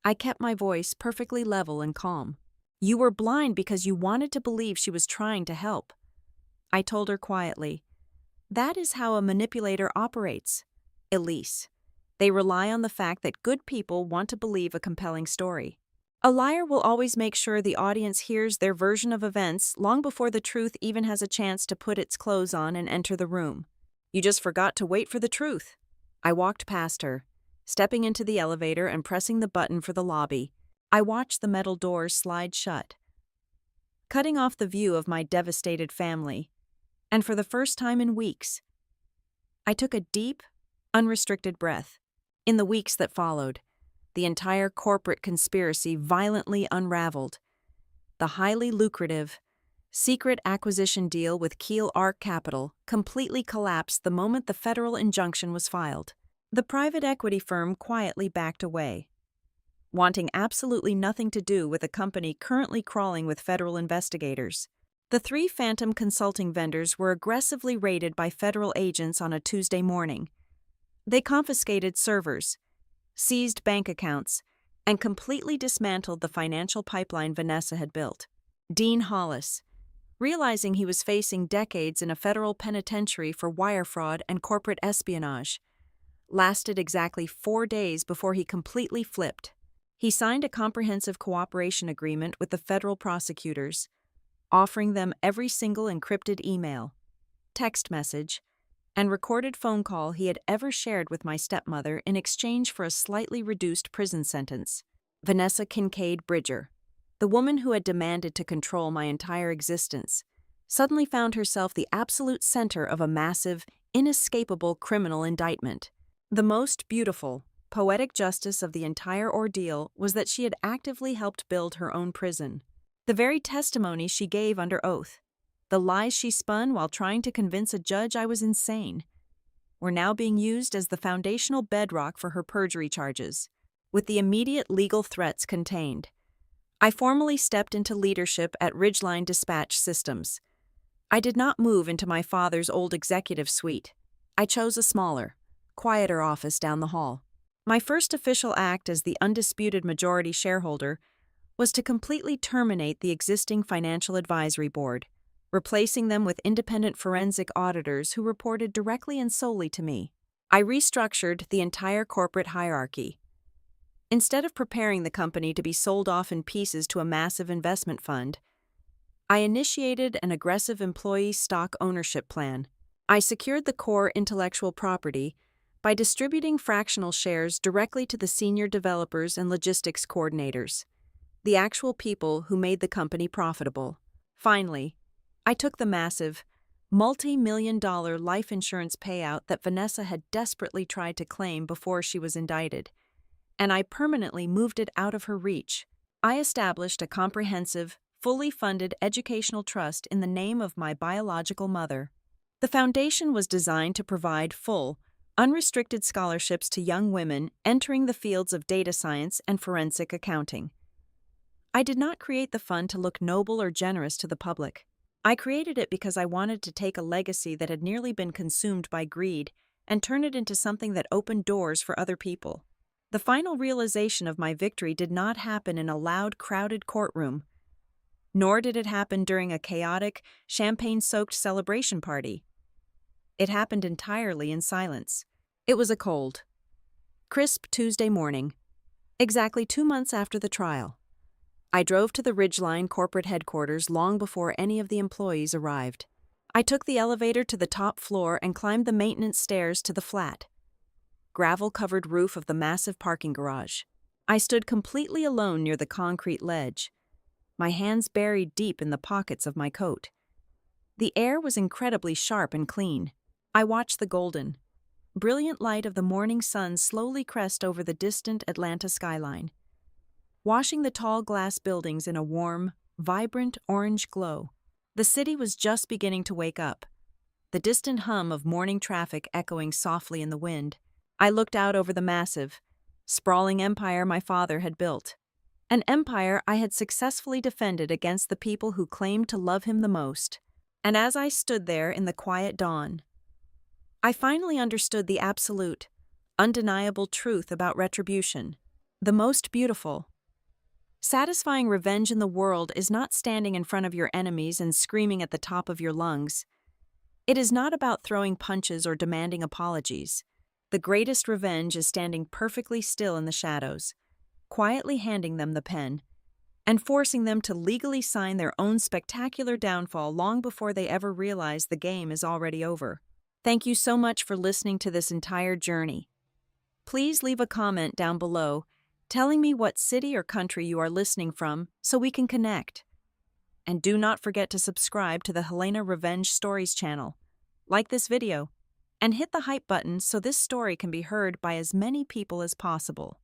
I kept my voice perfectly level and calm. "You were blind because you wanted to believe she was trying to help," I told her quietly. "That is how a manipulator operates, Elise. They rely on the fact that good people want to believe a compelling story. A liar will always make sure the audience hears their version of events long before the truth even has a chance to put its clothes on and enter the room. You just forgot to wait for the truth." I walked past her, stepping into the elevator and pressing the button for the lobby. I watched the metal doors slide shut, cutting off the view of my devastated family. And for the first time in weeks, I took a deep, unrestricted breath. In the weeks that followed, the entire corporate conspiracy violently unraveled. The highly lucrative, secret acquisition deal with Keel Ark Capital completely collapsed the moment the federal injunction was filed. The private equity firm quietly backed away, wanting absolutely nothing to do with a company currently crawling with federal investigators. The 3 phantom consulting vendors were aggressively raided by federal agents on a Tuesday morning. They confiscated servers, seized bank accounts, and completely dismantled the financial pipeline Vanessa had built. Dean Hollis, realizing he was facing decades in a federal penitentiary for wire fraud and corporate espionage, lasted exactly 4 days before he completely flipped. He signed a comprehensive cooperation agreement with the federal prosecutors, offering them every single encrypted email, text message, and recorded phone call he had ever shared with my stepmother in exchange for a slightly reduced prison sentence. Vanessa Kincaid Bridger, the woman who had demanded to control my entire existence, suddenly found herself the absolute center of a massive, inescapable criminal indictment. The most beautiful, poetic justice of the entire ordeal was that she had actively helped build her own prison. The very testimony she gave under oath, the lies she spun while trying to convince a judge I was insane, were now being used as the foundational bedrock for her perjury charges. With the immediate legal threats contained, I formally stepped into leadership at Ridgeline Dispatch Systems. I did not move into my father's old executive suite. I chose a smaller, quieter office down the hall. My first official act as the undisputed majority shareholder was to completely terminate the existing financial advisory board, replacing them with independent forensic auditors who reported directly and solely to me. I restructured the entire corporate hierarchy. Instead of preparing the company to be sold off in pieces to a massive investment fund, I initiated an aggressive employee stock ownership plan. I secured the core intellectual property by distributing fractional shares directly to the senior developers and logistics coordinators, the actual people who made the company profitable. Finally, I took the massive, multi-million-dollar life insurance payout that Vanessa had desperately tried to claim before she was indicted, and I permanently moved it out of her reach. I established a comprehensive, fully funded educational trust in the name of my biological mother. The foundation was designed to provide full, unrestricted scholarships to young women entering the fields of data science and forensic accounting. I did not create the fund to look noble or generous to the public. I created it because I wanted to take a legacy that had nearly been consumed by greed and turn it into something that opened doors for other people. The final realization of my victory did not happen in a loud, crowded courtroom, nor did it happen during a chaotic, champagne-soaked celebration party. It happened entirely in silence. It was a cold, crisp Tuesday morning, exactly 2 months after the trial. I drove to the Ridgeline corporate headquarters long before any of the employees arrived. I took the elevator to the top floor and climbed the maintenance stairs to the flat, gravel-covered roof of the massive parking garage. I stood completely alone near the concrete ledge, my hands buried deep in the pockets of my coat. The air was incredibly sharp and clean. I watched the golden, brilliant light of the morning sun slowly crest over the distant Atlanta skyline, washing the tall glass buildings in a warm, vibrant orange glow. The city was just beginning to wake up, the distant hum of morning traffic echoing softly in the wind. I looked out over the massive, sprawling empire my father had built, an empire I had successfully defended against the people who claimed to love him the most. And as I stood there in the quiet dawn, I finally understood the absolute, undeniable truth about retribution. The most beautiful, satisfying revenge in the world is not standing in front of your enemies and screaming at the top of your lungs. It is not about throwing punches or demanding apologies. The greatest revenge is standing perfectly still in the shadows, quietly handing them the pen, and forcing them to legally sign their own spectacular downfall long before they ever realize the game is already over. Thank you so much for listening to this entire journey. Please leave a comment down below telling me what city or country you are listening from so we can connect. And do not forget to subscribe to the Helena Revenge Stories channel. Like this video, and hit the hype button so this story can be heard by as many people as possible.